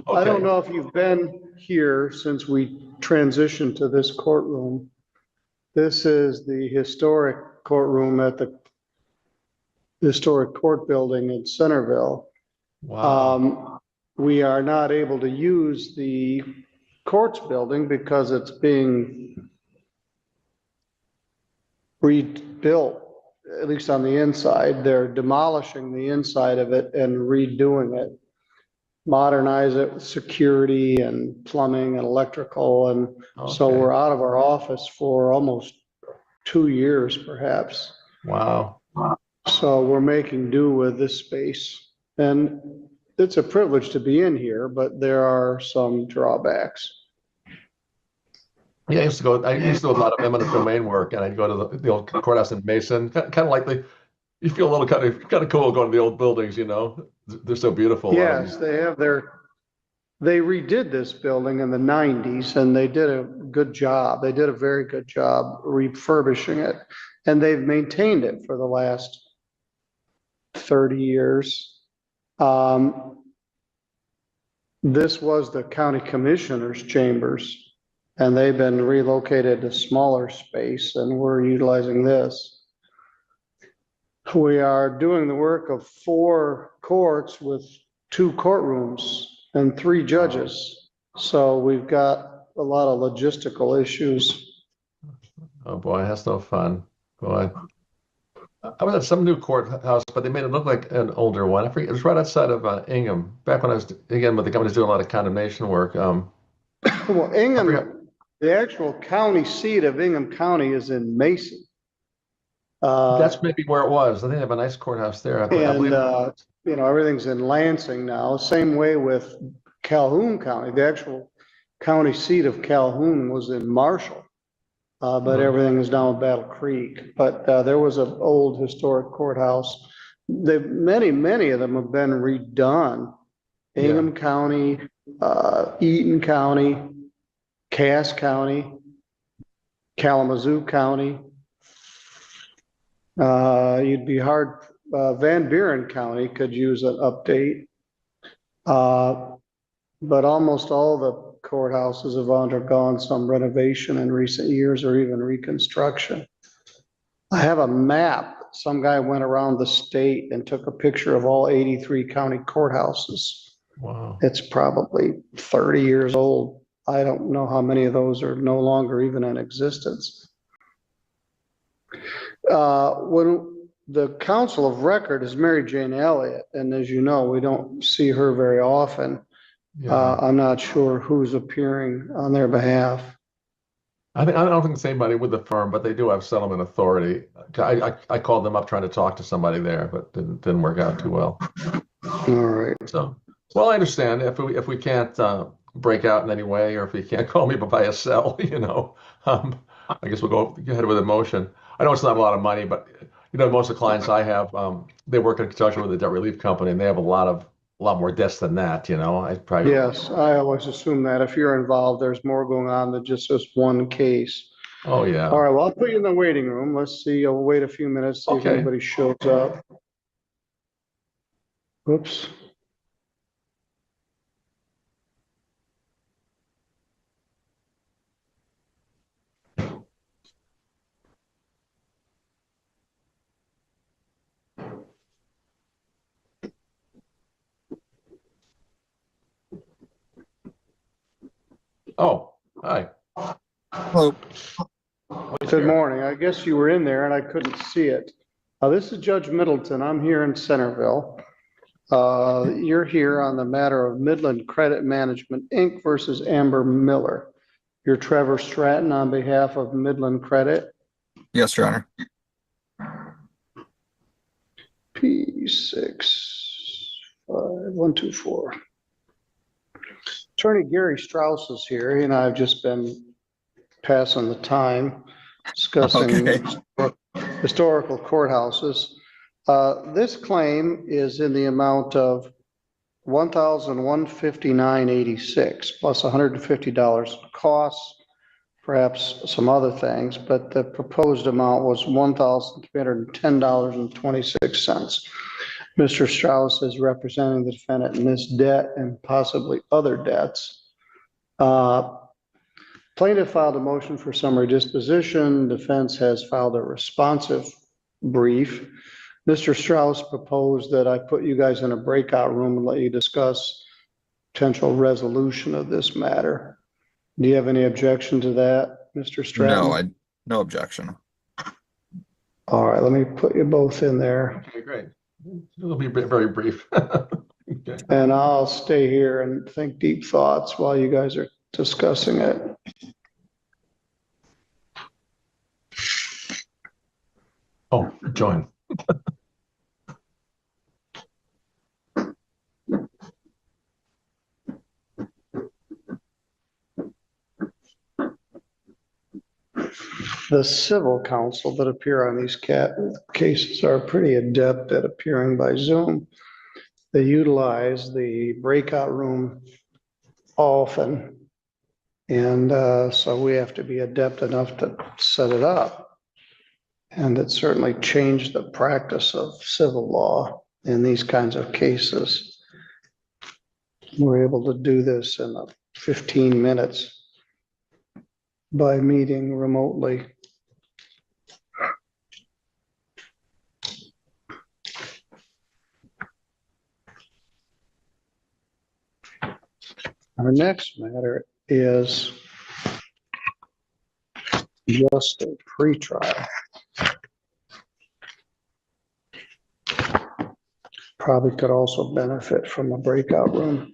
I don't know if you've been here since we transitioned to this courtroom. This is the historic courtroom at the historic court building in Centerville. Wow. We are not able to use the courts building because it's being rebuilt, at least on the inside. They're demolishing the inside of it and redoing it, modernize it with security and plumbing and electrical. And so Okay. we're out of our office for almost 2 years, perhaps. Wow. So we're making do with this space. And it's a privilege to be in here, but there are some drawbacks. Yeah, I used to do a lot of eminent domain work, and I'd go to the old courthouse in Mason. Kind of like you feel a little kind of cool going to the old buildings, They're so beautiful. Yes, they redid this building in the 90s and they did a good job. They did a very good job refurbishing it, and they've maintained it for the last 30 years. This was the county commissioner's chambers, and they've been relocated to smaller space, and we're utilizing this. We are doing the work of 4 courts with 2 courtrooms and 3 judges. So we've got a lot of logistical issues. Oh boy, that's no fun. Boy. I was at some new courthouse, but they made it look like an older one. I forget, it was right outside of Ingham. Back when I was, again, with the company was doing a lot of condemnation work. Well, Ingham, the actual county seat of Ingham County is in Mason. That's maybe where it was. I think they have a nice courthouse there. I believe. Everything's in Lansing now. Same way with Calhoun County. The actual county seat of Calhoun was in Marshall. But everything is now in Battle Creek. But there was an old historic courthouse. Many of them have been redone. Ingham County, Eaton County, Cass County, Kalamazoo County. You'd be hard. Van Buren County could use an update. But almost all the courthouses have undergone some renovation in recent years or even reconstruction. I have a map. Some guy went around the state and took a picture of all 83 county courthouses. Wow. It's probably 30 years old. I don't know how many of those are no longer even in existence. When the counsel of record is Mary Jane Elliott, and as you know, we don't see her very often. I'm not sure who's appearing on their behalf. I don't think it's anybody with the firm, but they do have settlement authority. I called them up trying to talk to somebody there, but didn't work out too well. All right. So, well, I understand if we can't break out in any way, or if you can't call me by a cell, I guess we'll go ahead with a motion. I know it's not a lot of money, but most of the clients I have, they work in conjunction with a debt relief company, and they have a lot more debts than that. Yes, I always assume that if you're involved, there's more going on than just this one case. Oh yeah. All right. Well, I'll put you in the waiting room. Let's see. I'll wait a few minutes, see if anybody shows up. Oops. Oh, hi. Hello. Good morning. I guess you were in there and I couldn't see it. This is Judge Middleton. I'm here in Centerville. You're here on the matter of Midland Credit Management, Inc. versus Amber Miller. You're Trevor Stratton on behalf of Midland Credit. Yes, Your Honor. P655124. Attorney Gary Strauss is here. He and I have just been passing the time discussing historical courthouses. This claim is in the amount of $1,159.86 plus $150 costs, perhaps some other things, but the proposed amount was $1,310.26. Mr. Strauss is representing the defendant in this debt and possibly other debts. Plaintiff filed a motion for summary disposition. Defense has filed a responsive brief. Mr. Strauss proposed that I put you guys in a breakout room and let you discuss potential resolution of this matter. Do you have any objection to that, Mr. Stratton? No objection. All right, let me put you both in there. Okay, great. It'll be very brief. Okay. And I'll stay here and think deep thoughts while you guys are discussing it. Oh, join. The civil counsel that appear on these cases are pretty adept at appearing by Zoom. They utilize the breakout room often. And so we have to be adept enough to set it up. And it certainly changed the practice of civil law in these kinds of cases. We're able to do this in 15 minutes by meeting remotely. Our next matter is just a pretrial. Probably could also benefit from a breakout room.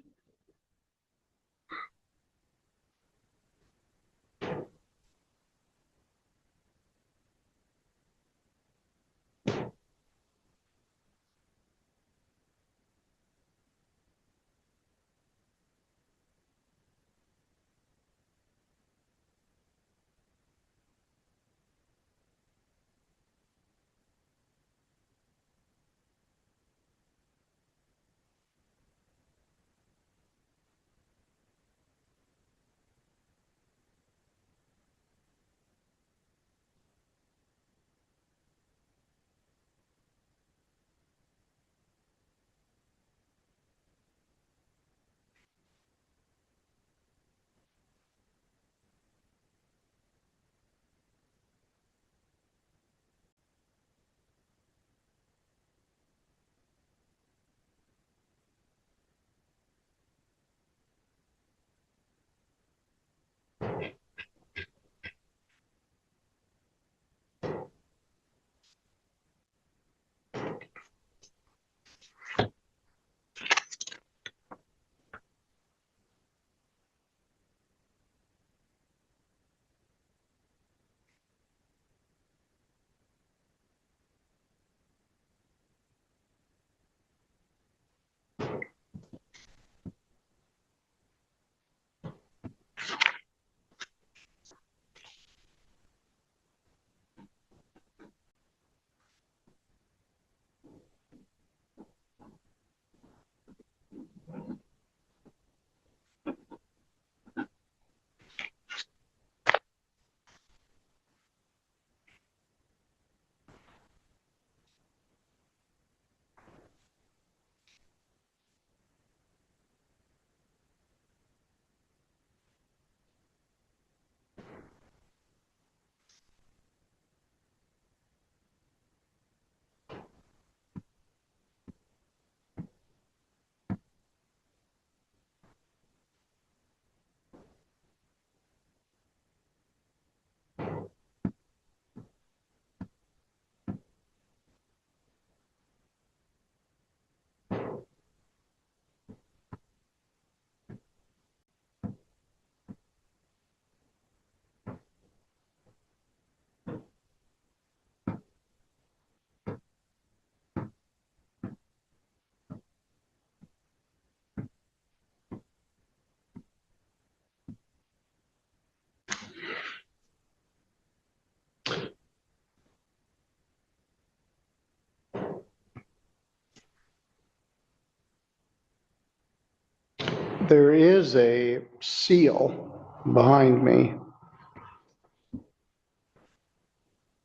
There is a seal behind me.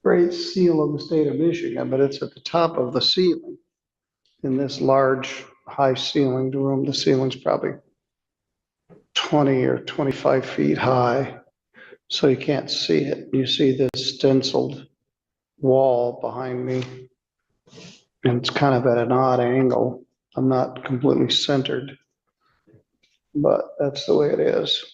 Great seal of the state of Michigan, but it's at the top of the ceiling in this large, high ceilinged room. The ceiling's probably 20 or 25 feet high, so you can't see it. You see this stenciled wall behind me, and it's kind of at an odd angle. I'm not completely centered, but that's the way it is.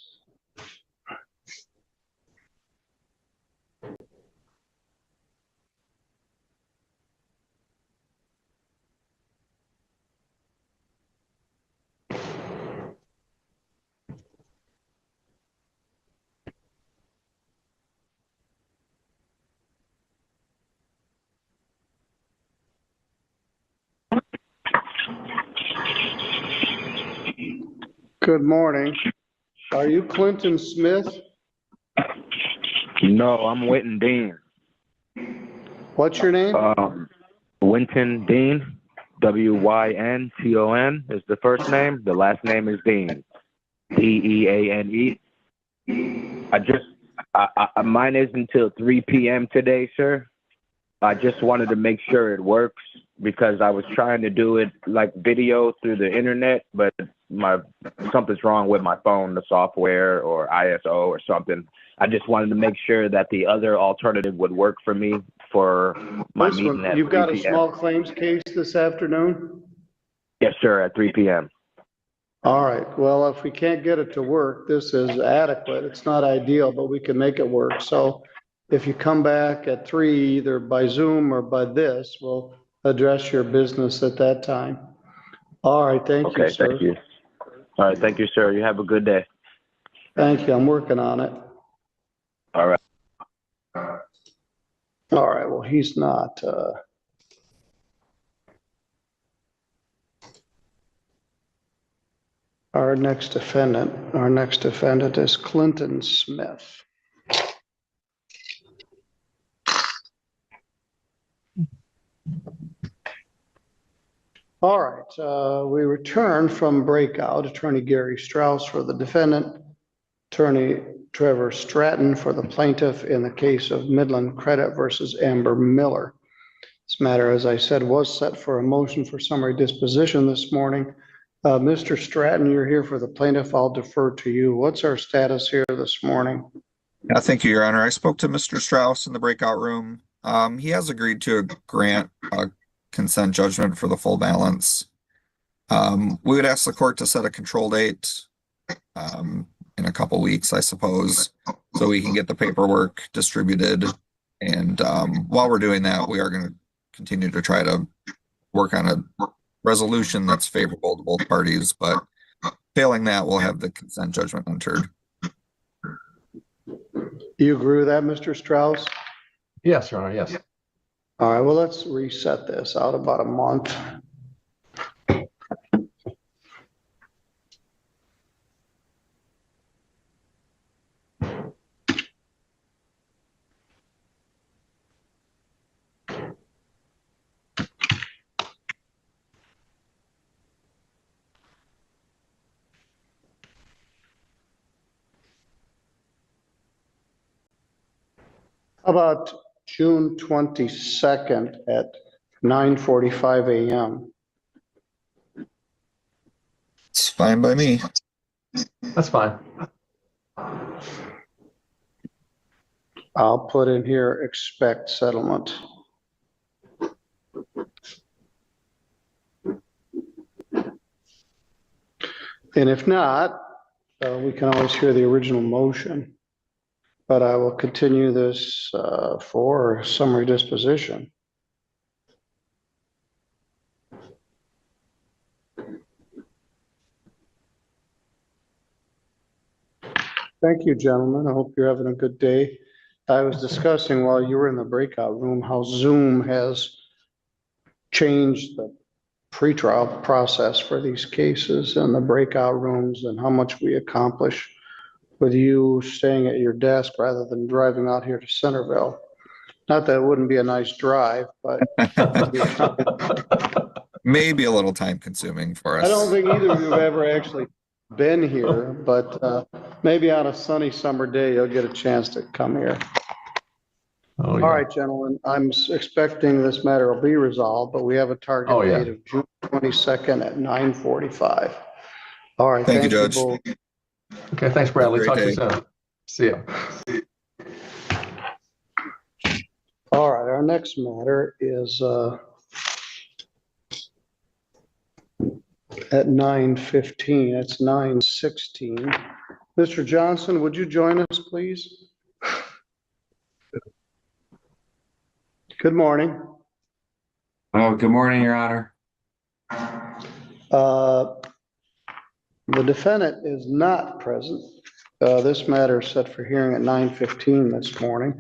Good morning. Are you Clinton Smith? No, I'm Winton Dean. What's your name? Winton Dean. Winton is the first name. The last name is Dean. Deane. Mine is until 3 p.m. today, sir. I just wanted to make sure it works because I was trying to do it like video through the internet, but something's wrong with my phone, the software or ISO or something. I just wanted to make sure that the other alternative would work for me for my meeting at 3 p.m. You've got a small claims case this afternoon? Yes, sir, at 3 p.m. All right. Well, if we can't get it to work, this is adequate. It's not ideal, but we can make it work. So if you come back at 3, either by Zoom or by this, we'll address your business at that time. All right. Thank you, sir. Thank you. All right. Thank you, sir. You have a good day. Thank you. I'm working on it. All right. All right. Well, he's not. Our next defendant is Clinton Smith. All right, we return from breakout. Attorney Gary Strauss for the defendant, Attorney Trevor Stratton for the plaintiff in the case of Midland Credit versus Amber Miller. This matter, as I said, was set for a motion for summary disposition this morning. Mr. Stratton, you're here for the plaintiff. I'll defer to you. What's our status here this morning? Thank you, Your Honor. I spoke to Mr. Strauss in the breakout room. He has agreed to grant a consent judgment for the full balance. We would ask the court to set a control date in a couple weeks, I suppose, so we can get the paperwork distributed. And while we're doing that, we are going to continue to try to work on a resolution that's favorable to both parties. But failing that, we'll have the consent judgment entered. You agree with that, Mr. Strauss? Yes, Your Honor, yes. All right, well, let's reset this out about a month. How about June 22nd at 9:45 a.m.? It's fine by me. That's fine. I'll put in here, expect settlement. And if not, we can always hear the original motion. But I will continue this for summary disposition. Thank you, gentlemen. I hope you're having a good day. I was discussing while you were in the breakout room how Zoom has changed the pretrial process for these cases and the breakout rooms and how much we accomplish with you staying at your desk rather than driving out here to Centerville. Not that it wouldn't be a nice drive, but maybe a little time consuming for us. I don't think either of you have ever actually been here, but maybe on a sunny summer day, you'll get a chance to come here. Oh, yeah. All right, gentlemen, I'm expecting this matter will be resolved, but we have a target Oh, yeah. date of June 22nd at 9:45. All right, Thank you, thank you Judge. both. Okay, thanks, Bradley. Great Talk to you day. soon. See ya. All right, our next matter is at 9:15. It's 9:16. Mr. Johnson, would you join us, please? Good morning. Oh, good morning, Your Honor. The defendant is not present. This matter is set for hearing at 9:15 this morning.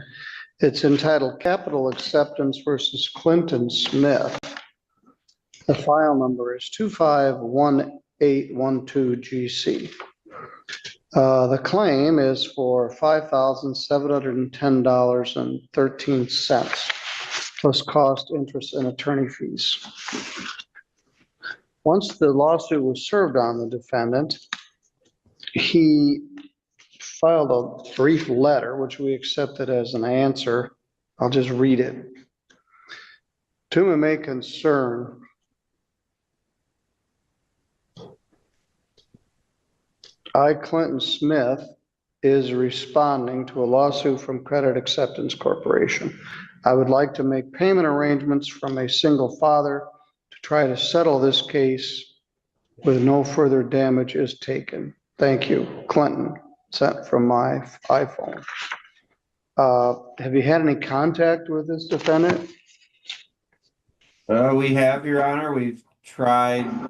It's entitled Capital Acceptance versus Clinton Smith. The file number is 251812GC. The claim is for $5,710.13 plus cost, interest, and attorney fees. Once the lawsuit was served on the defendant, he filed a brief letter, which we accepted as an answer. I'll just read it. To whom it may concern, I, Clinton Smith, is responding to a lawsuit from Credit Acceptance Corporation. I would like to make payment arrangements from a single father to try to settle this case with no further damage is taken. Thank you, Clinton. Sent from my iPhone. Have you had any contact with this defendant? We have, Your Honor. We've tried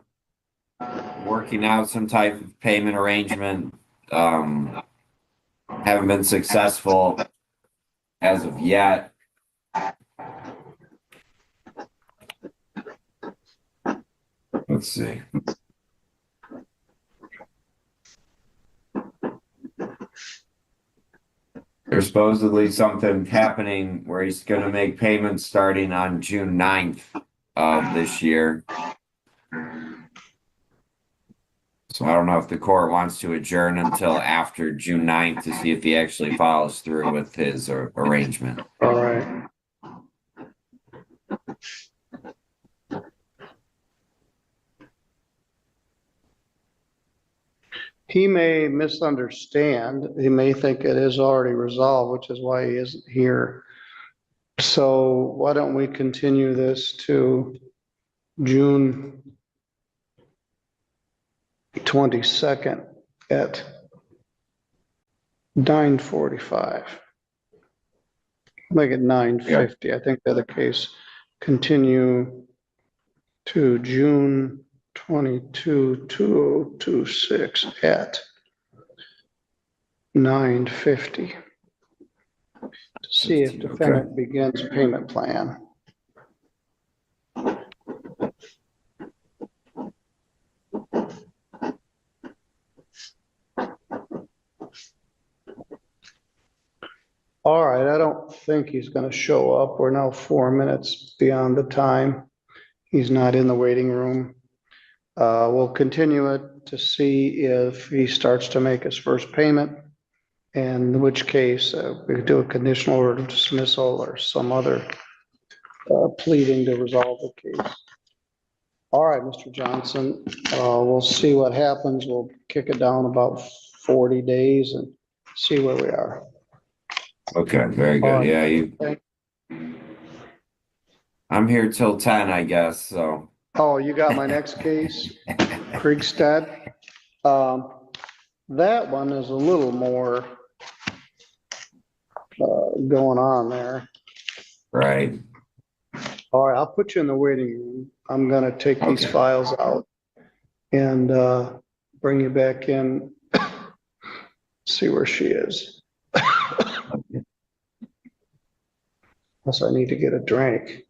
working out some type of payment arrangement. Haven't been successful as of yet. Let's see. There's supposedly something happening where he's going to make payments starting on June 9th of this year. So I don't know if the court wants to adjourn until after June 9th to see if he actually follows through with his arrangement. All right. He may misunderstand. He may think it is already resolved, which is why he isn't here. So why don't we continue this to June 22nd at 9:45. Make it 9:50. I think the other case continue to June 22, 2026 at 9:50 to see if defendant begins payment plan. All right, I don't think he's going to show up. We're now 4 minutes beyond the time. He's not in the waiting room. We'll continue it to see if he starts to make his first payment, and in which case we could do a conditional order of dismissal or some other pleading to resolve the case. All right, Mr. Johnson, we'll see what happens. We'll kick it down about 40 days and see where we are. Okay, very good. Yeah, I'm here till 10, I guess, so. Oh, you got my next case, Kriegstead. That one is a little more going on there. Right. All right, I'll put you in the waiting room. I'm gonna take these files out and bring you back in, see where she is. Unless I need to get a drink.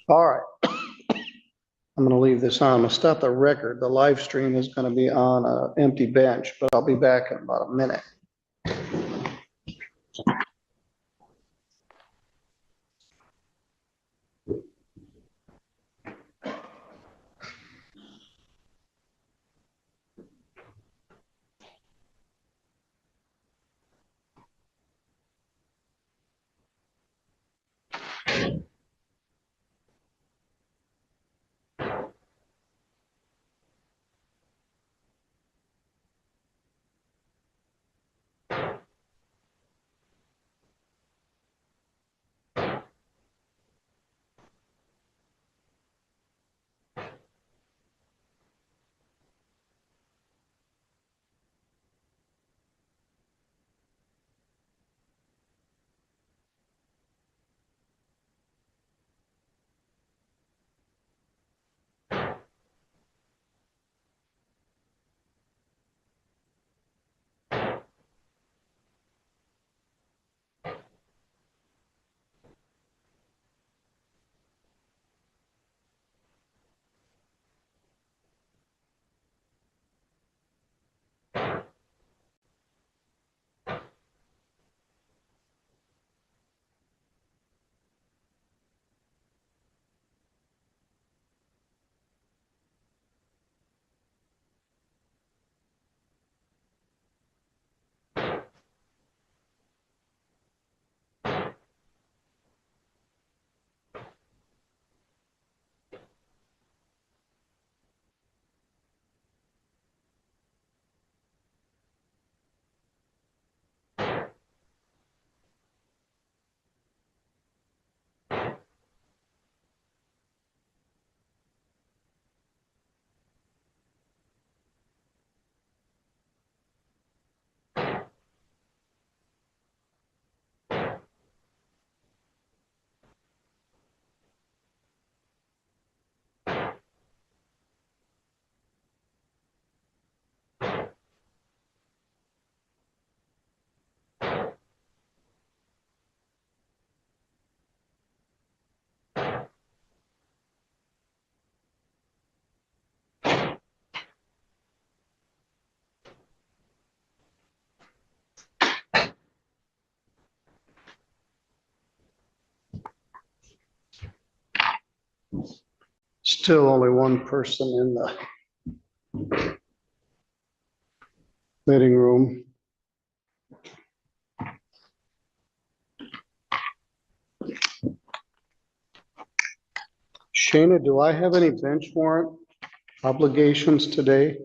All right. I'm gonna leave this on. I'm gonna stop the record. The live stream is gonna be on an empty bench, but I'll be back in about a minute. Still only one person in the meeting room. Shayna, do I have any bench warrant obligations today?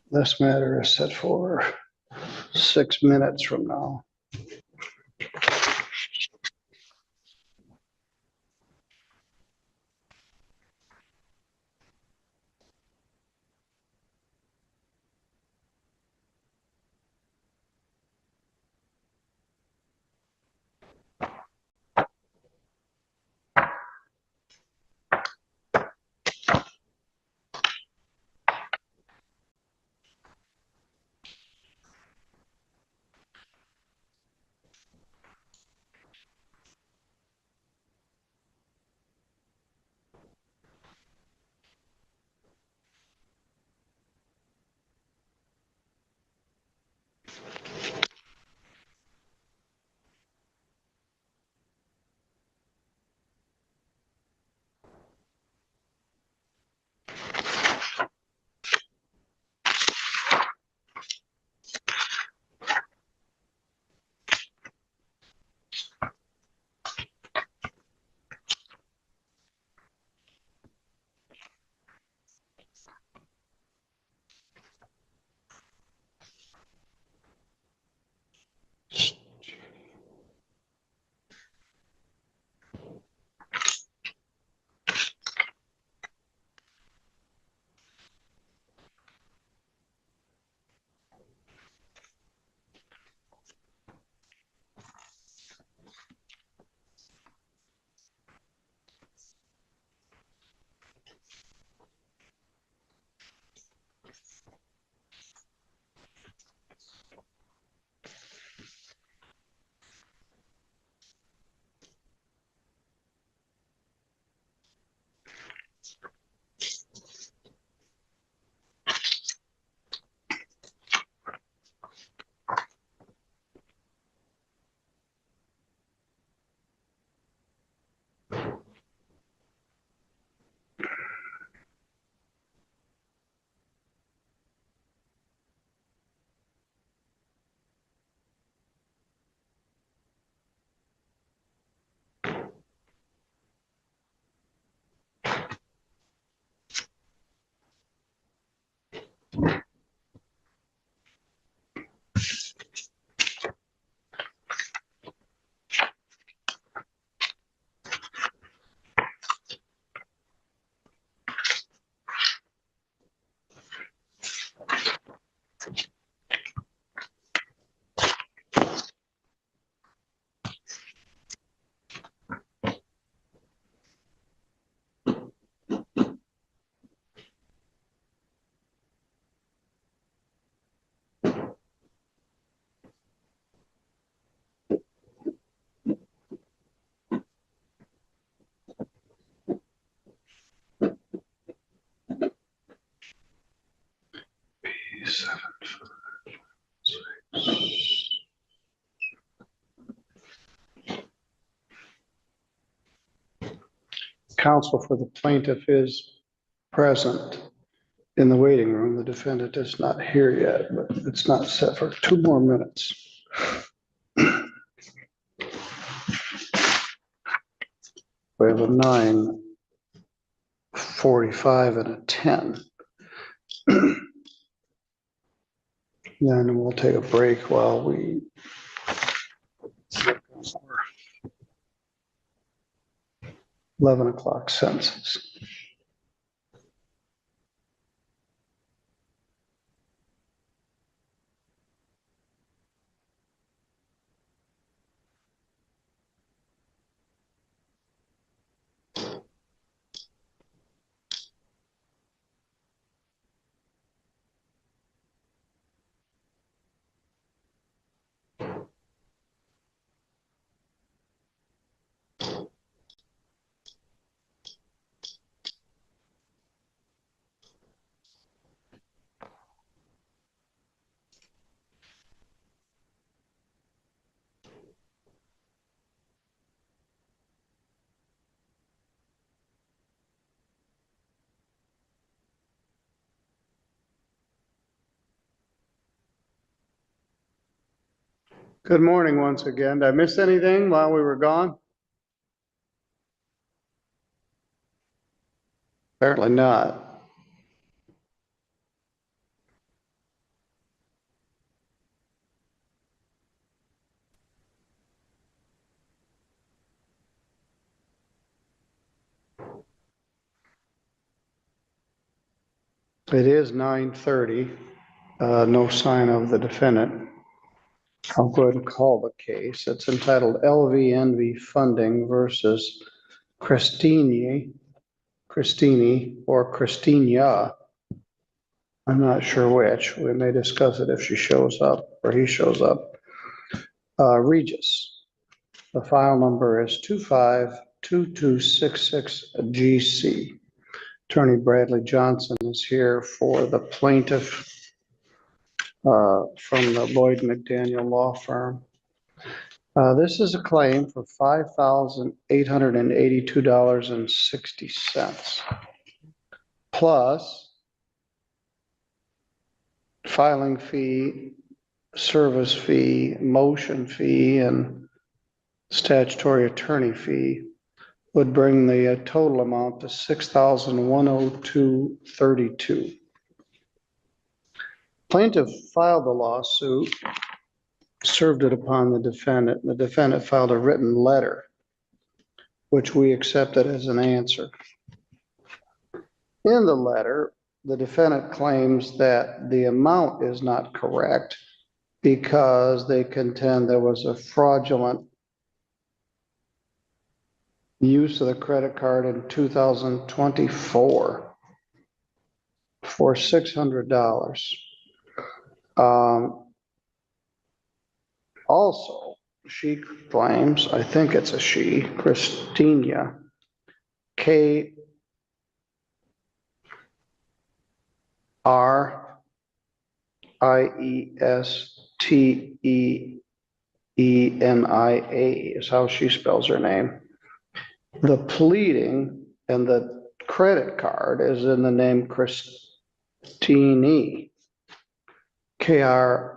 This matter is set for 6 minutes from now. Counsel for the plaintiff is present. in the waiting room. The defendant is not here yet, but it's not set for 2 more minutes. We have a 9:45 and a 10. Then we'll take a break while we 11 o'clock census. Good morning once again. Did I miss anything while we were gone? Apparently not. It is 9:30. No sign of the defendant. I'll go ahead and call the case. It's entitled LVNV Funding versus Christini or Christina. I'm not sure which. We may discuss it if she shows up or he shows up. Regis. The file number is 252266GC. Attorney Bradley Johnson is here for the plaintiff from the Lloyd McDaniel Law Firm. This is a claim for $5,882.60 plus filing fee, service fee, motion fee, and statutory attorney fee would bring the total amount to $6,102.32. Plaintiff filed the lawsuit, served it upon the defendant, and the defendant filed a written letter, which we accepted as an answer. In the letter, the defendant claims that the amount is not correct because they contend there was a fraudulent use of the credit card in 2024 for $600. Also, she claims, I think it's a she, Christina, Kriestenia is how she spells her name. The pleading and the credit card is in the name Christini, Kriesteni.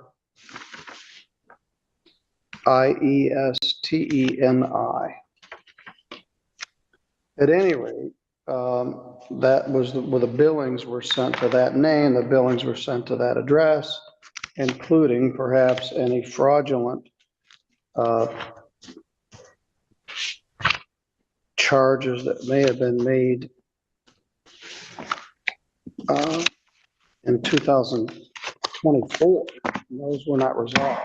At any rate, that was where the billings were sent to that name, the billings were sent to that address, including perhaps any fraudulent charges that may have been made in 2024. Those were not resolved.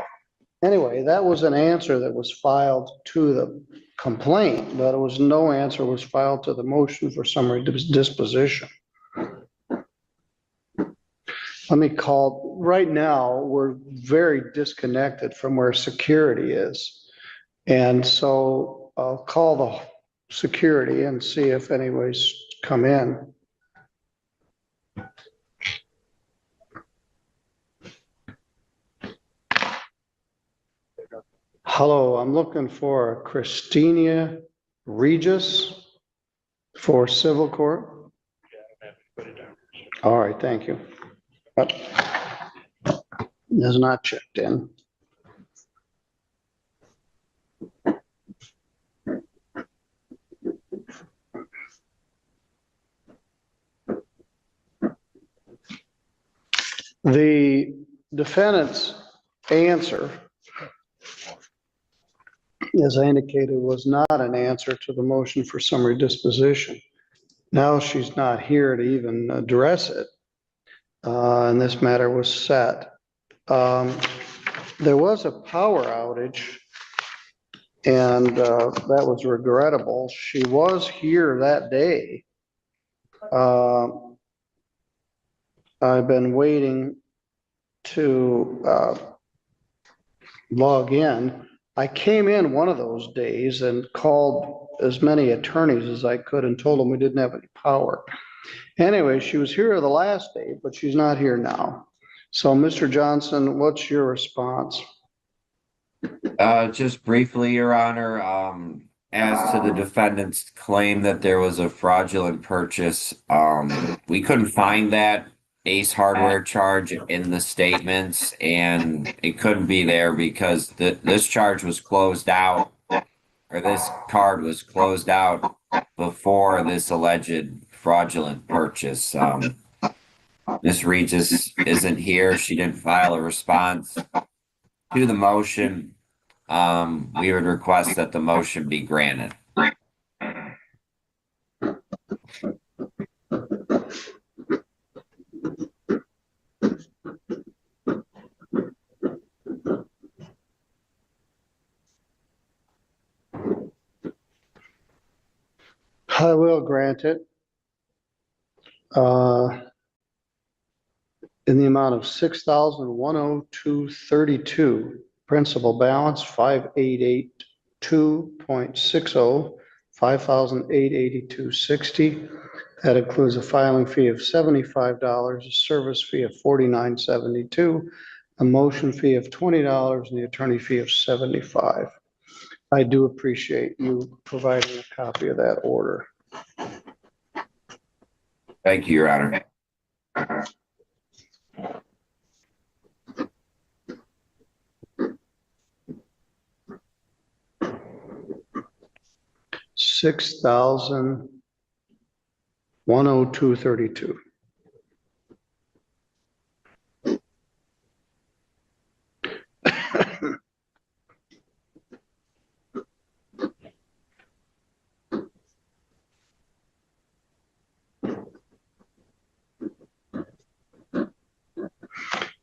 Anyway, that was an answer that was filed to the complaint, but it was no answer was filed to the motion for summary disposition. Let me call, right now, we're very disconnected from where security is. And so I'll call the security and see if anybody's come in. Hello, I'm looking for Christina Regis for civil court. All right, thank you. Is not checked in. The defendant's answer, as I indicated, was not an answer to the motion for summary disposition. Now she's not here to even address it, and this matter was set. There was a power outage, and that was regrettable. She was here that day. I've been waiting to log in. I came in one of those days and called as many attorneys as I could and told them we didn't have any power. Anyway, she was here the last day, but she's not here now. So, Mr. Johnson, what's your response? Just briefly, Your Honor, as to the defendant's claim that there was a fraudulent purchase, we couldn't find that Ace Hardware charge in the statements, and it couldn't be there because this charge was closed out, or this card was closed out before this alleged fraudulent purchase. Ms. Regis isn't here. She didn't file a response to the motion. We would request that the motion be granted. I will grant it. In the amount of $6,102.32, principal balance 5882.60, $5,882.60. That includes a filing fee of $75, a service fee of $49.72, a motion fee of $20, and the attorney fee of $75. I do appreciate you providing a copy of that order. Thank you, Your Honor. $6,102.32.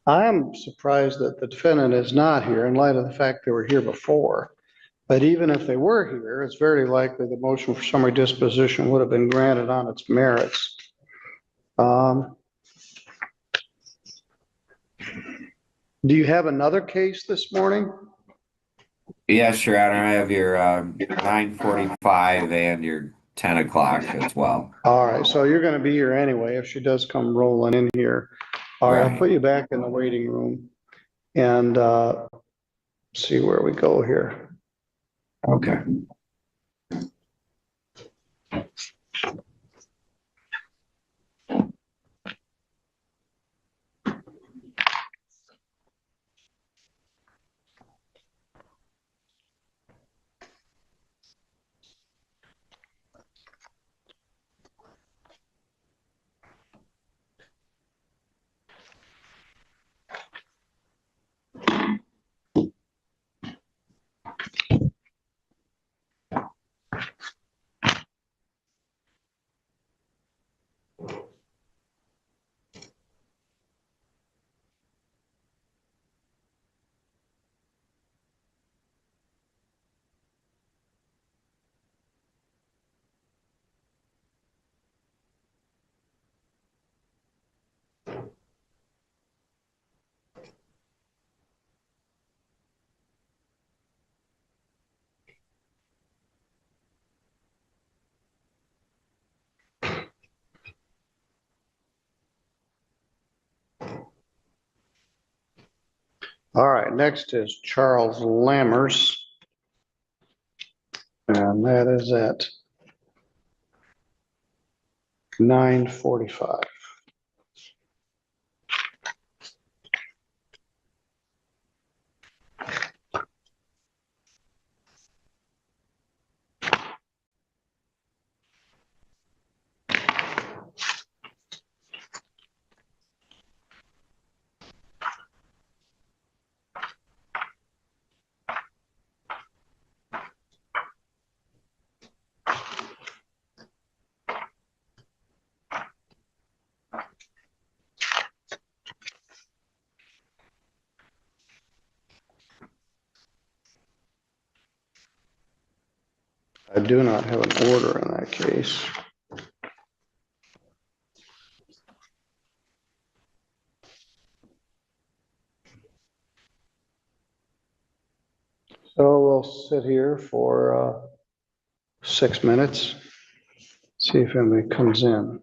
I am surprised that the defendant is not here in light of the fact they were here before. But even if they were here, it's very likely the motion for summary disposition would have been granted on its merits. Do you have another case this morning? Yes, Your Honor. I have your 9:45 and your 10 o'clock as well. All right, so you're going to be here anyway if she does come rolling in here. All right, I'll put you back in the waiting room and see where we go here. Okay. All right, next is Charles Lammers. And that is at 9:45. I do not have an order in that case. So we'll sit here for 6 minutes, see if anybody comes in.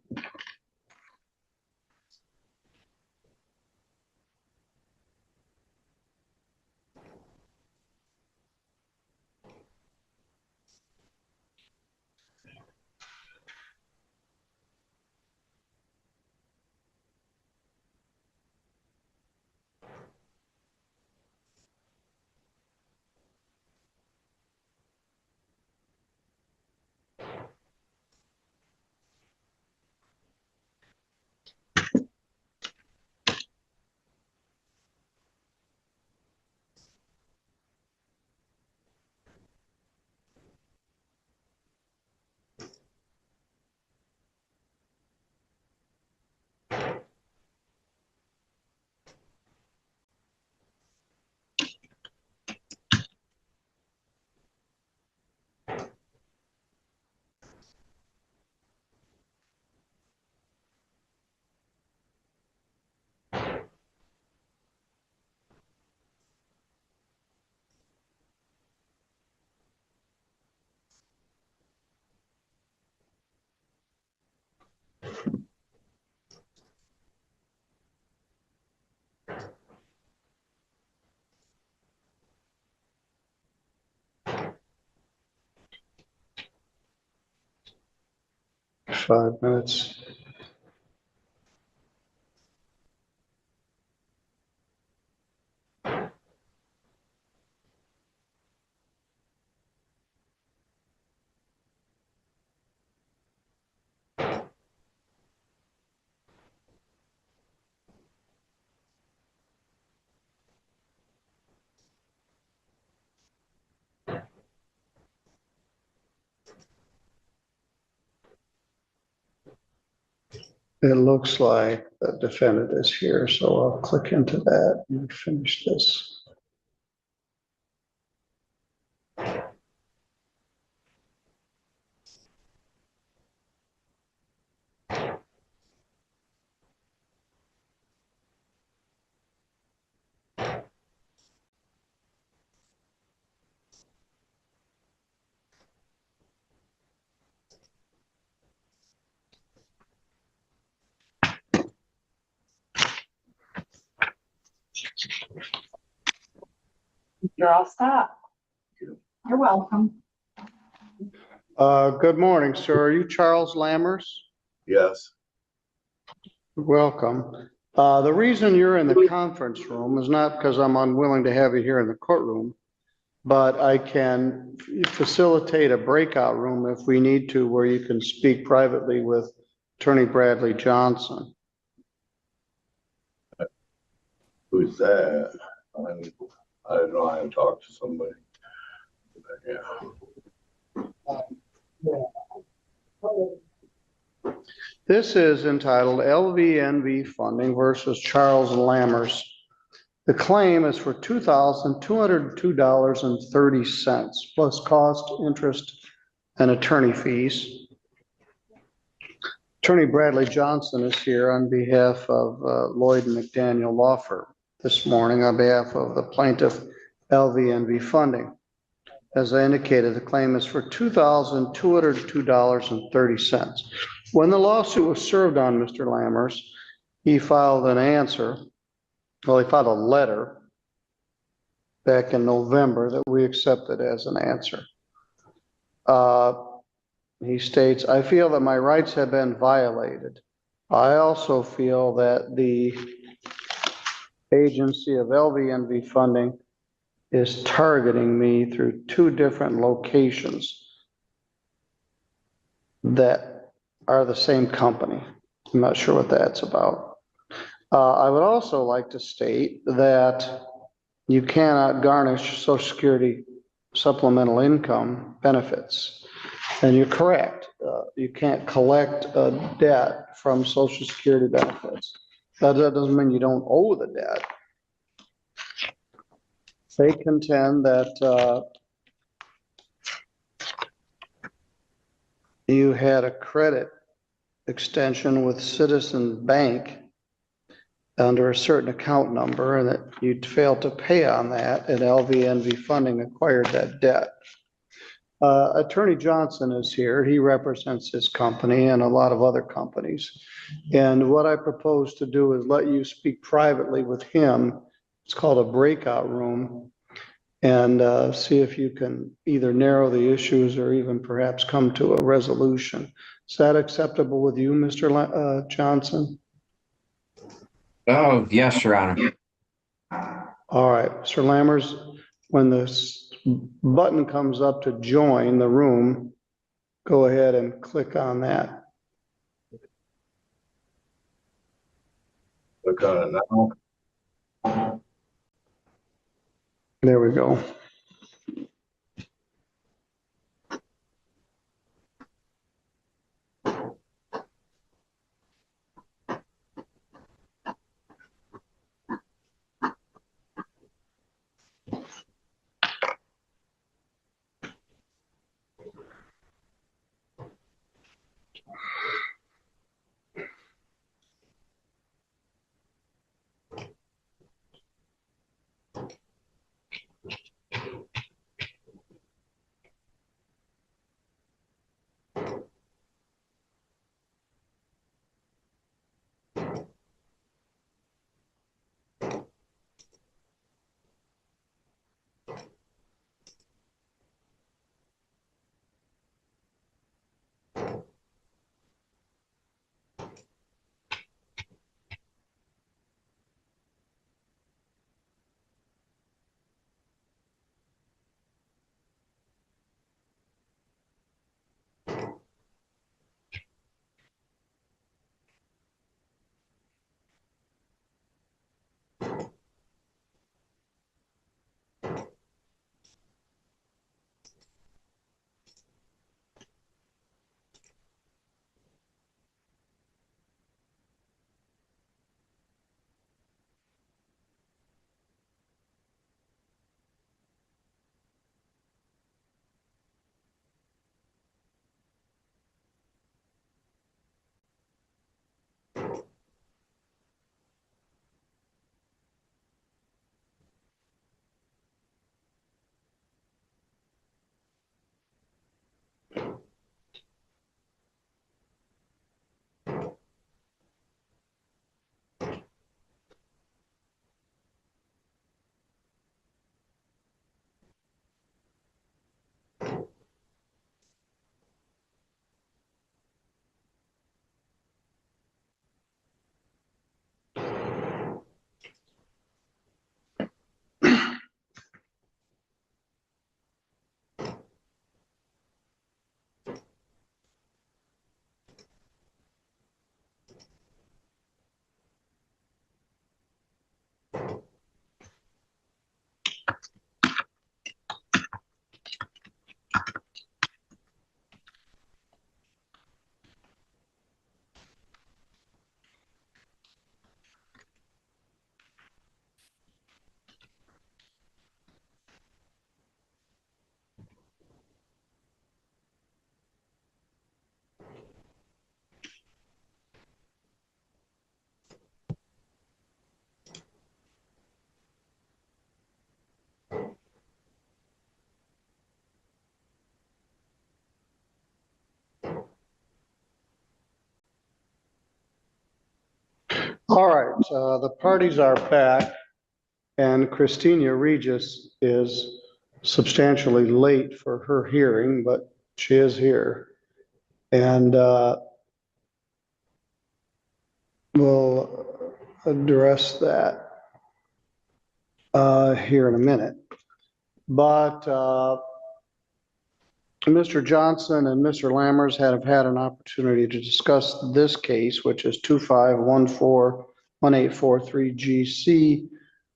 Five minutes. It looks like the defendant is here, so I'll click into that and finish this. You're all set. You're welcome. Good morning, sir. Are you Charles Lammers? Yes. Welcome. The reason you're in the conference room is not because I'm unwilling to have you here in the courtroom, but I can facilitate a breakout room if we need to, where you can speak privately with Attorney Bradley Johnson. Who's that? I don't know how to talk to somebody. Yeah. This is entitled LVNV Funding versus Charles Lammers. The claim is for $2,202.30 plus cost, interest, and attorney fees. Attorney Bradley Johnson is here on behalf of Lloyd and McDaniel Law Firm this morning on behalf of the plaintiff LVNV Funding. As I indicated, the claim is for $2,202.30. When the lawsuit was served on Mr. Lammers, he filed an answer. Well, he filed a letter back in November that we accepted as an answer. He states, I feel that my rights have been violated. I also feel that the agency of LVNV Funding is targeting me through two different locations that are the same company. I'm not sure what that's about. I would also like to state that you cannot garnish Social Security supplemental income benefits. And you're correct. You can't collect a debt from Social Security benefits. That doesn't mean you don't owe the debt. They contend that you had a credit extension with Citizen Bank under a certain account number, and that you'd failed to pay on that, and LVNV Funding acquired that debt. Attorney Johnson is here. He represents his company and a lot of other companies. And what I propose to do is let you speak privately with him. It's called a breakout room, and see if you can either narrow the issues or even perhaps come to a resolution. Is that acceptable with you, Mr. Johnson? Oh, yes, Your Honor. All right, Mr. Lammers, when this button comes up to join the room, go ahead and click on that. Click on it now. There we go. All right, the parties are back, and Christina Regis is substantially late for her hearing, but she is here. And we'll address that here in a minute. But Mr. Johnson and Mr. Lammers have had an opportunity to discuss this case, which is 25141843 GC.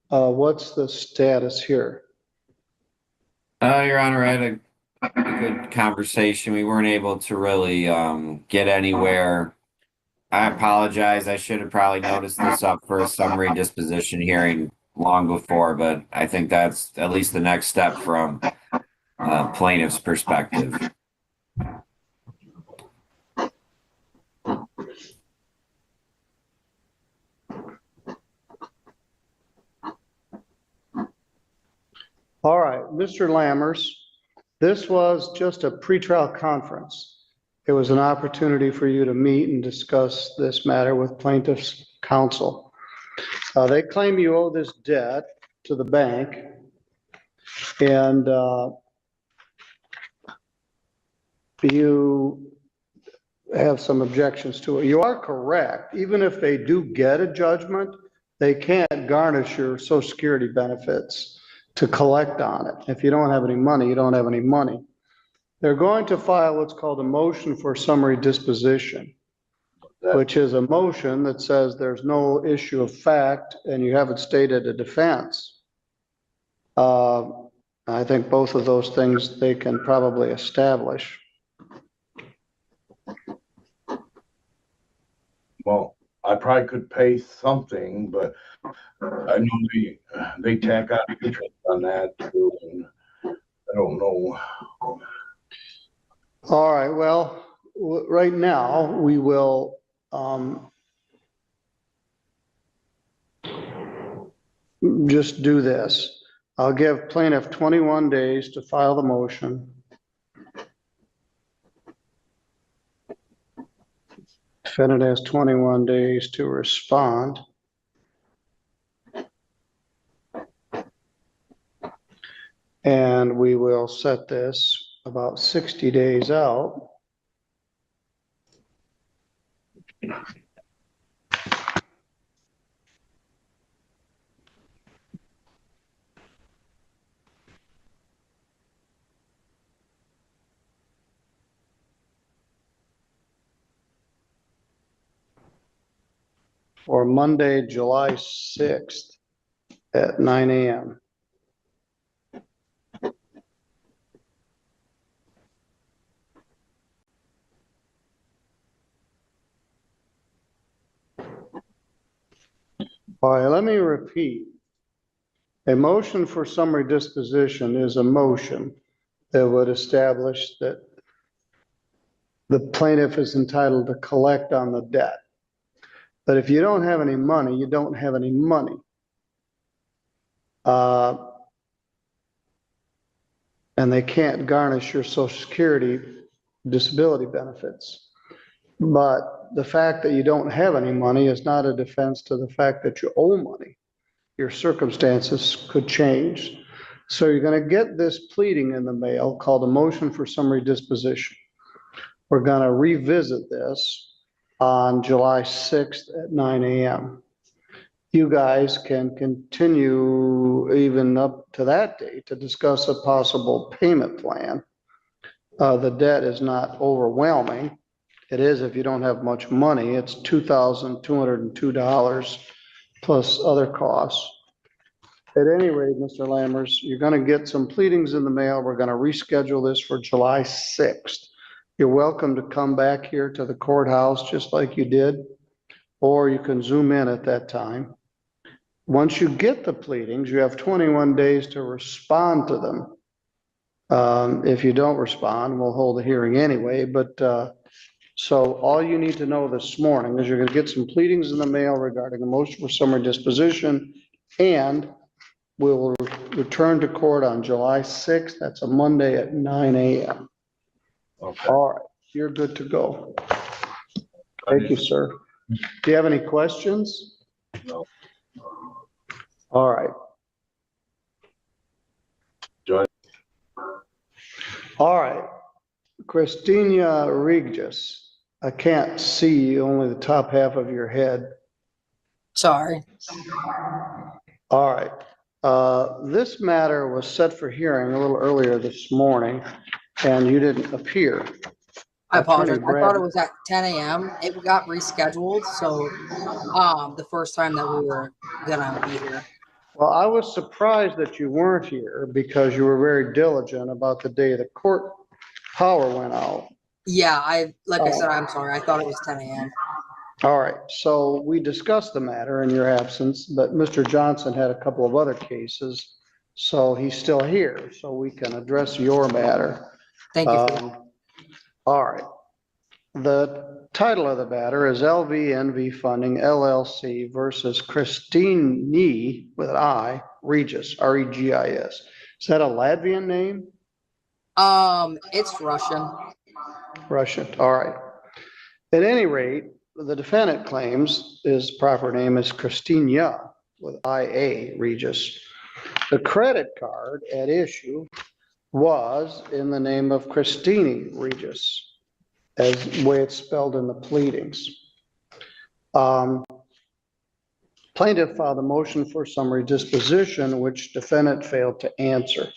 What's the status here? Your Honor, I had a good conversation. We weren't able to really get anywhere. I apologize. I should have probably noticed this up for a summary disposition hearing long before, but I think that's at least the next step from plaintiff's perspective. All right, Mr. Lammers, this was just a pretrial conference. It was an opportunity for you to meet and discuss this matter with plaintiff's counsel. They claim you owe this debt to the bank, and you have some objections to it. You are correct. Even if they do get a judgment, they can't garnish your Social Security benefits to collect on it. If you don't have any money, you don't have any money. They're going to file what's called a motion for summary disposition, which is a motion that says there's no issue of fact and you haven't stated a defense. I think both of those things they can probably establish. Well, I probably could pay something, but I know they tack on interest on that too, and I don't know. All right, well, right now we will just do this. I'll give plaintiff 21 days to file the motion. Defendant has 21 days to respond. And we will set this about 60 days out. For Monday, July 6th at 9 a.m. All right, let me repeat. A motion for summary disposition is a motion that would establish that the plaintiff is entitled to collect on the debt. But if you don't have any money, you don't have any money. And they can't garnish your Social Security disability benefits. But the fact that you don't have any money is not a defense to the fact that you owe money. Your circumstances could change. So you're going to get this pleading in the mail called a motion for summary disposition. We're going to revisit this on July 6th at 9 a.m. You guys can continue even up to that date to discuss a possible payment plan. The debt is not overwhelming. It is if you don't have much money. It's $2,202 plus other costs. At any rate, Mr. Lammers, you're going to get some pleadings in the mail. We're going to reschedule this for July 6th. You're welcome to come back here to the courthouse just like you did, or you can zoom in at that time. Once you get the pleadings, you have 21 days to respond to them. If you don't respond, we'll hold a hearing anyway. But so all you need to know this morning is you're going to get some pleadings in the mail regarding a motion for summary disposition, and we will return to court on July 6th. That's a Monday at 9 a.m. Okay. All right, you're good to go. Thank you, sir. Do you have any questions? No. All right. Judge. All right. Christina Regis, I can't see only the top half of your head. Sorry. All right. This matter was set for hearing a little earlier this morning, and you didn't appear. I apologize. Attorney I thought it was at 10 a.m. It got rescheduled, so the first time that we were gonna be here. Well, I was surprised that you weren't here because you were very diligent about the day the court power went out. Yeah, I said, I'm sorry. I thought it was 10 a.m. All right, so we discussed the matter in your absence, but Mr. Johnson had a couple of other cases, so he's still here, so we can address your matter. Thank you for that. All right. The title of the matter is LVNV Funding LLC versus Christine Nee with an I, Regis, R-E-G-I-S. Is that a Latvian name? It's Russian. Russian, all right. At any rate, the defendant claims his proper name is Christina with IA, Regis. The credit card at issue was in the name of Christine Regis, as the way it's spelled in the pleadings. Plaintiff filed a motion for summary disposition, which defendant failed to answer.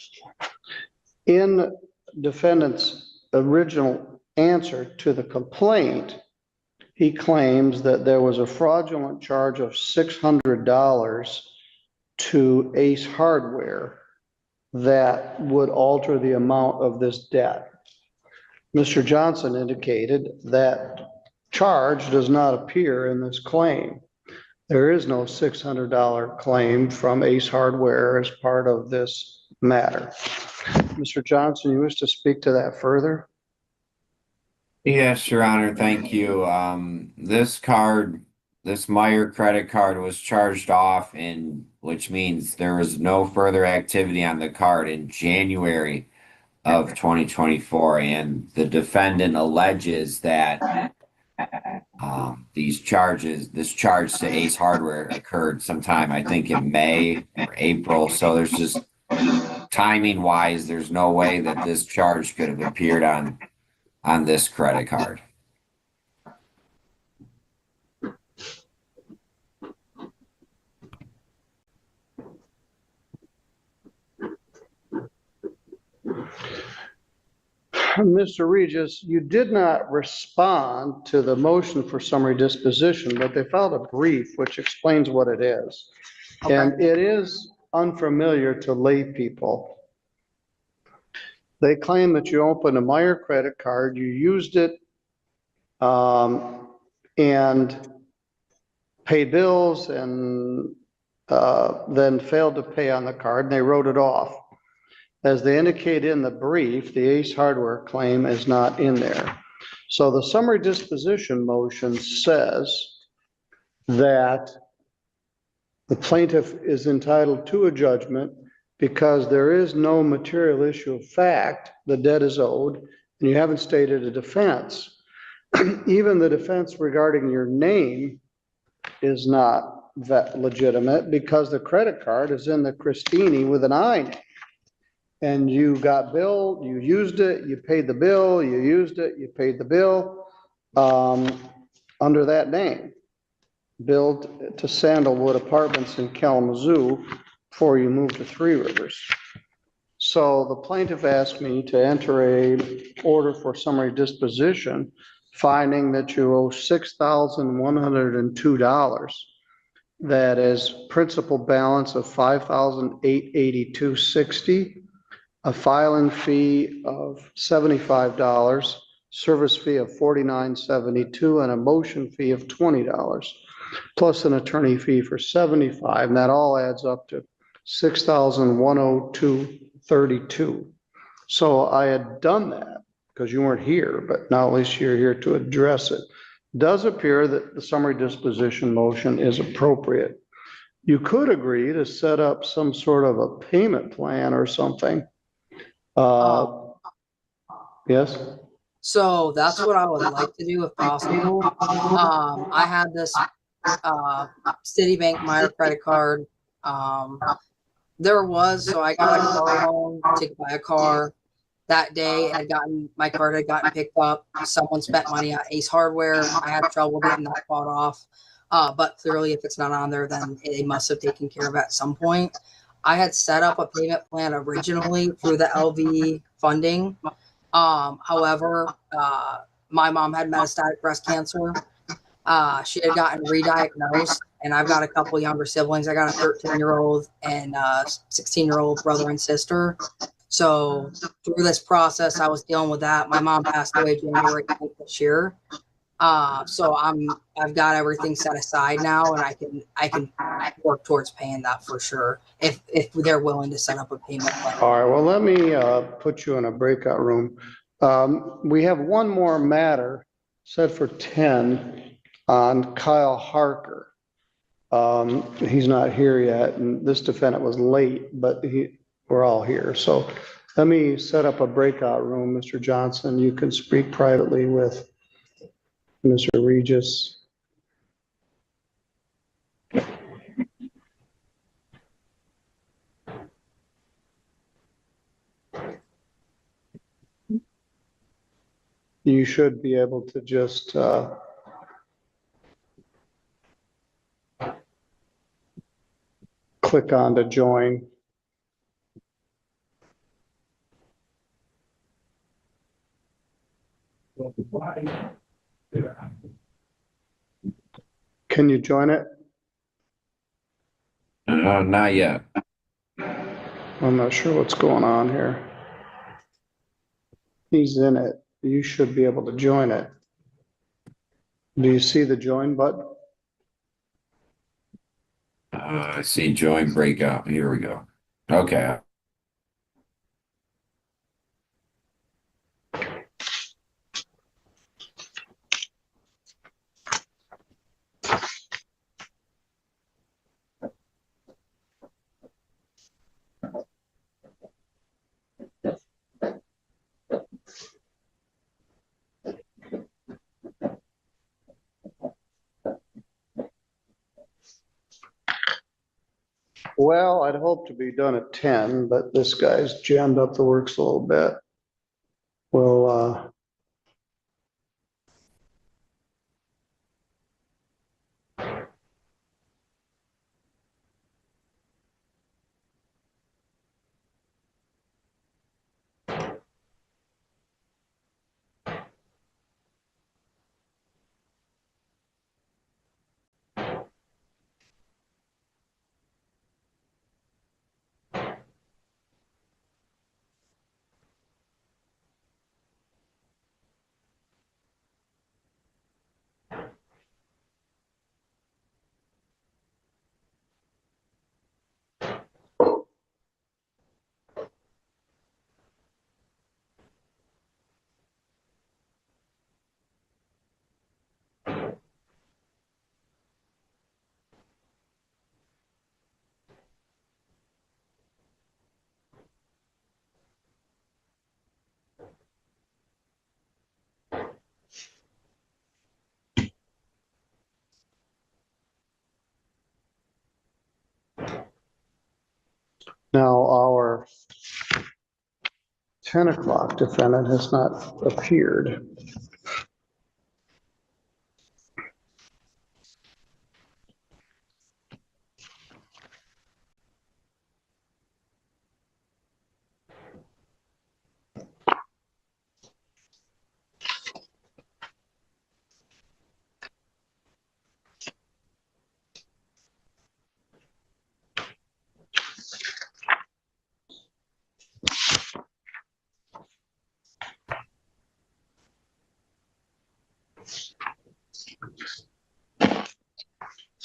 In defendant's original answer to the complaint, he claims that there was a fraudulent charge of $600 to Ace Hardware that would alter the amount of this debt. Mr. Johnson indicated that charge does not appear in this claim. There is no $600 claim from Ace Hardware as part of this matter. Mr. Johnson, you wish to speak to that further? Yes, Your Honor, thank you. This Meyer credit card was charged off which means there was no further activity on the card in January of 2024. And the defendant alleges that this charge to Ace Hardware occurred sometime, I think in May or April. So there's just timing wise, there's no way that this charge could have appeared on this credit card. Mr. Regis, you did not respond to the motion for summary disposition, but they filed a brief which explains what it is. Okay. And it is unfamiliar to lay people. They claim that you opened a Meyer credit card, you used it and paid bills and then failed to pay on the card, and they wrote it off. As they indicate in the brief, the Ace Hardware claim is not in there. So the summary disposition motion says that the plaintiff is entitled to a judgment because there is no material issue of fact, the debt is owed, and you haven't stated a defense. Even the defense regarding your name is not that legitimate because the credit card is in the Christini with an I name. And you got billed, you used it, you paid the bill, you used it, you paid the bill under that name. Billed to Sandalwood Apartments in Kalamazoo before you moved to Three Rivers. So the plaintiff asked me to enter an order for summary disposition, finding that you owe $6,102. That is principal balance of $5,882.60. A filing fee of $75, service fee of $49.72, and a motion fee of $20, plus an attorney fee for $75, and that all adds up to $6,102.32. So I had done that because you weren't here, but now at least you're here to address it. It does appear that the summary disposition motion is appropriate. You could agree to set up some sort of a payment plan or something. Yes. So that's what I would like to do if possible. I had this Citibank Meyer credit card. So I got a car loan to buy a car that day, and my card had gotten picked up. Someone spent money at Ace Hardware. I had trouble getting that bought off. But clearly, if it's not on there, then they must have taken care of it at some point. I had set up a payment plan originally through the LV funding. However, my mom had metastatic breast cancer. She had gotten re-diagnosed, and I've got a couple younger siblings. I got a 13-year-old and a 16-year-old brother and sister. So through this process, I was dealing with that. My mom passed away January 8th this year. So I've got everything set aside now, and I can work towards paying that for sure if they're willing to set up a payment plan. All right, well, let me put you in a breakout room. We have one more matter set for 10 on Kyle Harker. He's not here yet, and this defendant was late, but we're all here. So let me set up a breakout room, Mr. Johnson. You can speak privately with Mr. Regis. You should be able to just click on to join. Can you join it? Not yet. I'm not sure what's going on here. He's in it. You should be able to join it. Do you see the join button? I see join breakout. Here we go. Okay. Well, I'd hope to be done at 10, but this guy's jammed up the works a little bit. Well, now our 10 o'clock defendant has not appeared.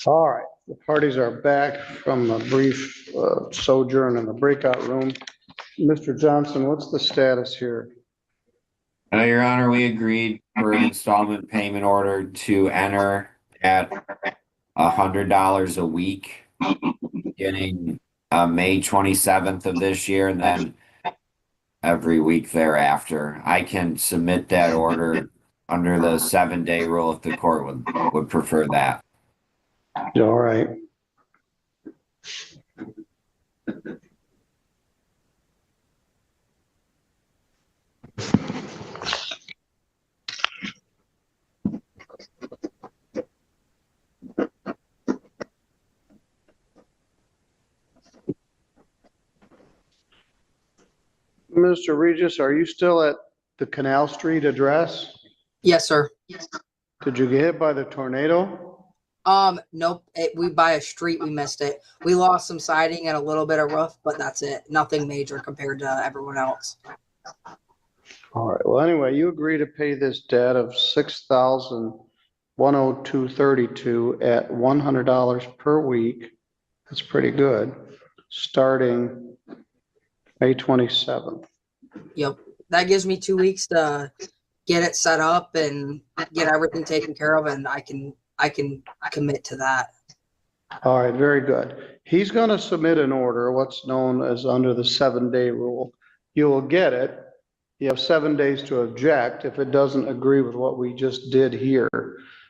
All right, the parties are back from a brief sojourn in the breakout room. Mr. Johnson, what's the status here? Your Honor, we agreed for an installment payment order to enter at $100 a week beginning May 27th of this year, and then every week thereafter. I can submit that order under the 7-day rule if the court would prefer that. All right. Mr. Regis, are you still at the Canal Street address? Yes, sir. Did you get hit by the tornado? Nope. We by a street, we missed it. We lost some siding and a little bit of roof, but that's it. Nothing major compared to everyone else. All right. Well, anyway, you agree to pay this debt of $6,102.32 at $100 per week. That's pretty good. Starting May 27th. Yep. That gives me 2 weeks to get it set up and get everything taken care of, and I can commit to that. All right, very good. He's going to submit an order, what's known as under the 7-day rule. You will get it. You have 7 days to object if it doesn't agree with what we just did here.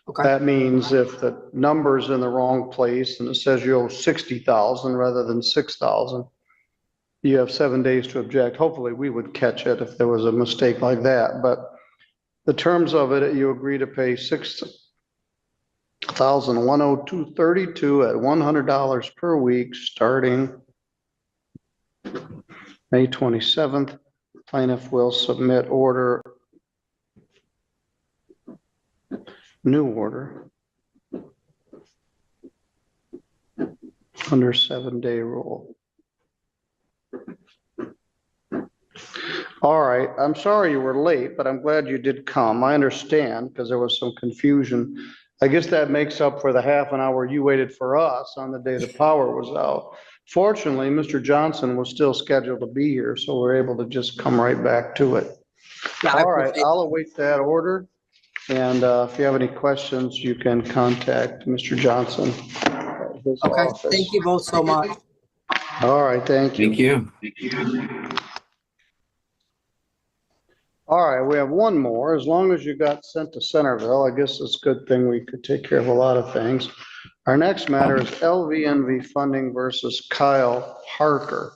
Okay. That means if the number's in the wrong place and it says you owe 60,000 rather than 6,000, you have 7 days to object. Hopefully we would catch it if there was a mistake like that. But the terms of it, you agree to pay $6,102.32 at $100 per week starting May 27th. Plaintiff will submit new order under 7-day rule. All right, I'm sorry you were late, but I'm glad you did come. I understand because there was some confusion. I guess that makes up for the half an hour you waited for us on the day the power was out. Fortunately, Mr. Johnson was still scheduled to be here, so we're able to just come right back to it. Yeah, All right, I'll await that order. And if you have any questions, you can contact Mr. Johnson at his Okay, office. thank you both so much. All right, thank you. Thank you. All right, we have one more. As long as you got sent to Centerville, I guess it's a good thing we could take care of a lot of things. Our next matter is LVNV funding versus Kyle Harker.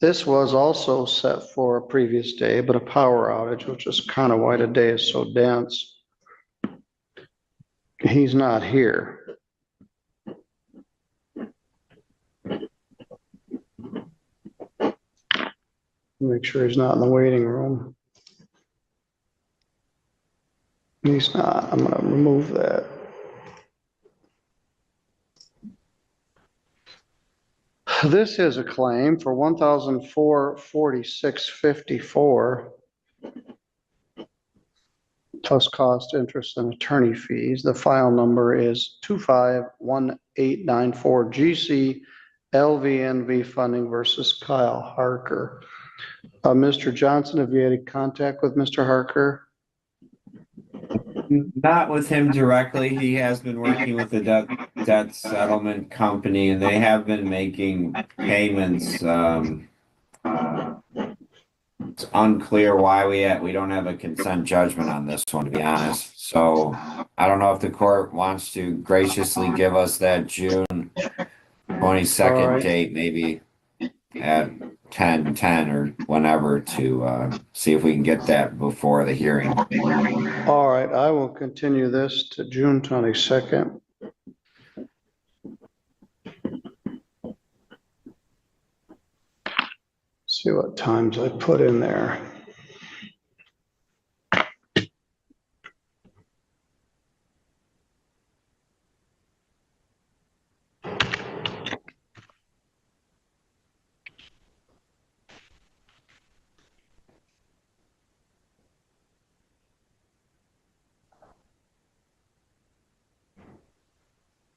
This was also set for a previous day, but a power outage, which is kind of why today is so dense. He's not here. Make sure he's not in the waiting room. He's not. I'm going to remove that. This is a claim for $1,446.54 plus cost, interest, and attorney fees. The file number is 251894GC LVNV funding versus Kyle Harker. Mr. Johnson, have you had any contact with Mr. Harker? Not with him directly. He has been working with the debt settlement company, and they have been making payments. It's unclear why we don't have a consent judgment on this one, to be honest. So I don't know if the court wants to graciously give us that June 22nd date, maybe at 10:10 or whenever, to see if we can get that before the hearing. All right, I will continue this to June 22nd. See what times I put in there.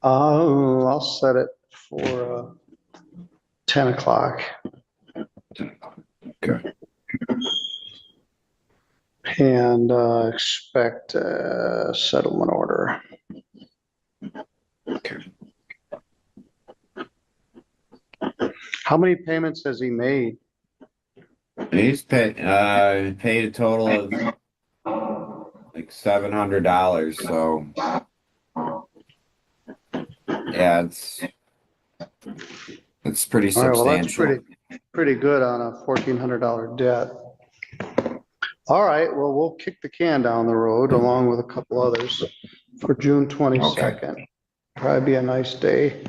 I'll set it for 10 o'clock. Okay. And expect a settlement order. Okay. How many payments has he made? He's paid a total of like $700. So yeah, it's pretty All right, well, substantial. that's pretty good on a $1,400 debt. All right, well, we'll kick the can down the road along with a couple others for June 22nd. Okay. Probably be a nice day.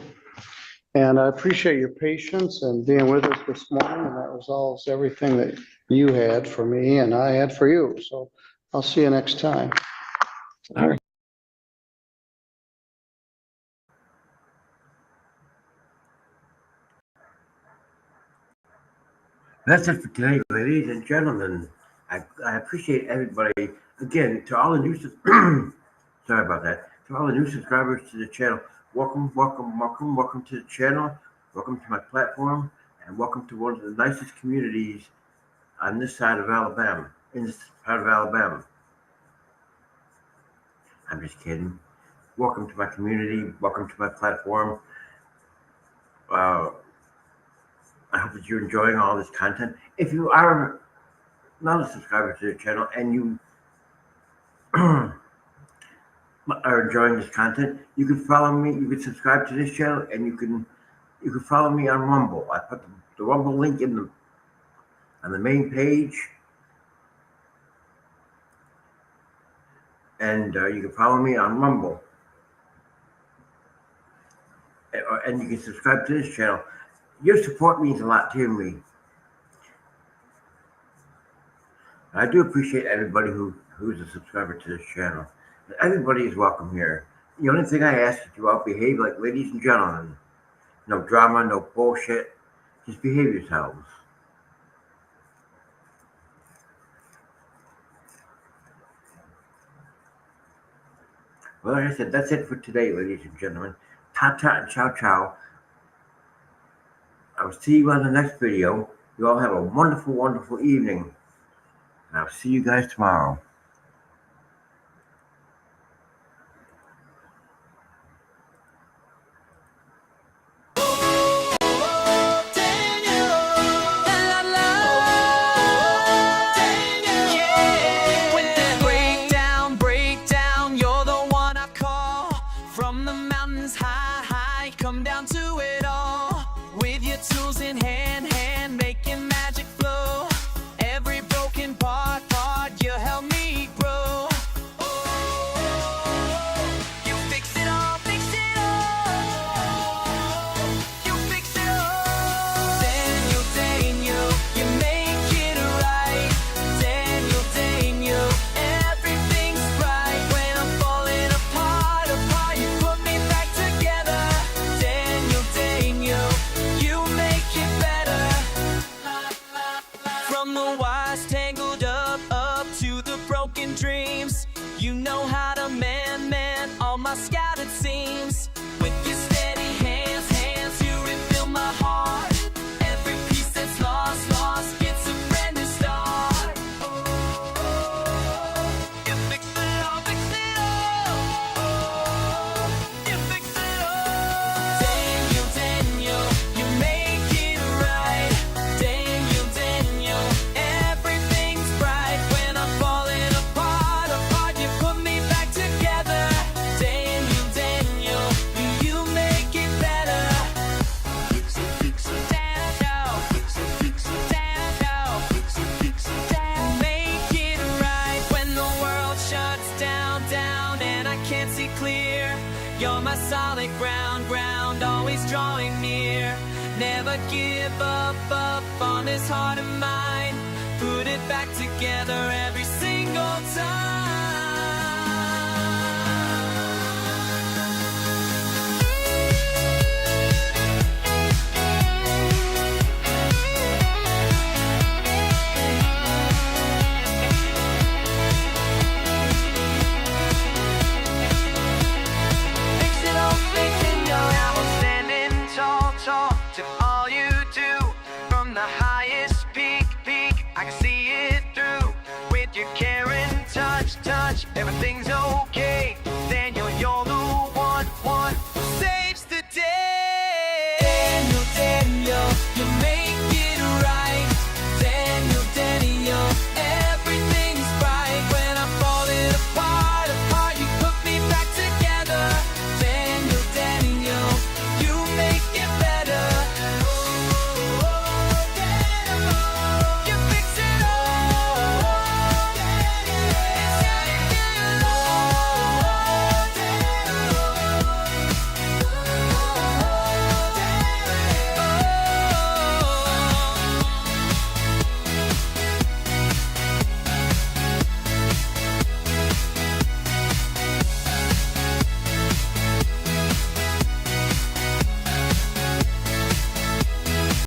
And I appreciate your patience and being with us this morning, and that resolves everything that you had for me and I had for you. So I'll see you next time. All right. That's it for today, ladies and gentlemen. I appreciate everybody. Again, to all the new sorry about that. To all the new subscribers to the channel, welcome to the channel. Welcome to my platform, and welcome to one of the nicest communities on this side of Alabama. In this part of Alabama. I'm just kidding. Welcome to my community. Welcome to my platform. I hope that you're enjoying all this content. If you are not a subscriber to the channel and you are enjoying this content, you can follow me. You can subscribe to this channel, and you can follow me on Rumble. I put the Rumble link on the main page, and you can follow me on Rumble, and you can subscribe to this channel. Your support means a lot to me. I do appreciate everybody who's a subscriber to this channel. Everybody is welcome here. The only thing I ask is you all behave like ladies and gentlemen. No drama, no bullshit. Just behave yourselves. Well, like I said, that's it for today, ladies and gentlemen. Ta-ta and ciao-ciao. I will see you on the next video. You all have a wonderful, wonderful evening. And I'll see you guys tomorrow. Come down to it all with your tools in hand, making magic flow. Every broken part, you help me grow. You fix it all, fix it all. You fix it all. Daniel, you make it right. Daniel, everything's right. When I'm falling apart, you put me back together. Daniel, you make it better. From the wires tangled up to the broken dreams, you know how to man all my scattered seams. With your steady hands, you refill my heart. Every piece that's lost gets a brand new start. You fix it all, fix it all. You fix it all. Daniel, you make it right. Daniel, everything's bright. When I'm falling apart, you put me back together. Daniel, you make it better. Fix it, Daniel. Fix it, Daniel. Fix it, Daniel. Make it right when the world shuts down, and I can't see clear. You're my solid ground, always drawing near. Never give up on this heart of mine. Put it back together every single time. Fix it all, fixing your hour, standing tall to all you do. From the highest peak, I can see it through. With your care and touch, everything's okay. Daniel, you're the one who saves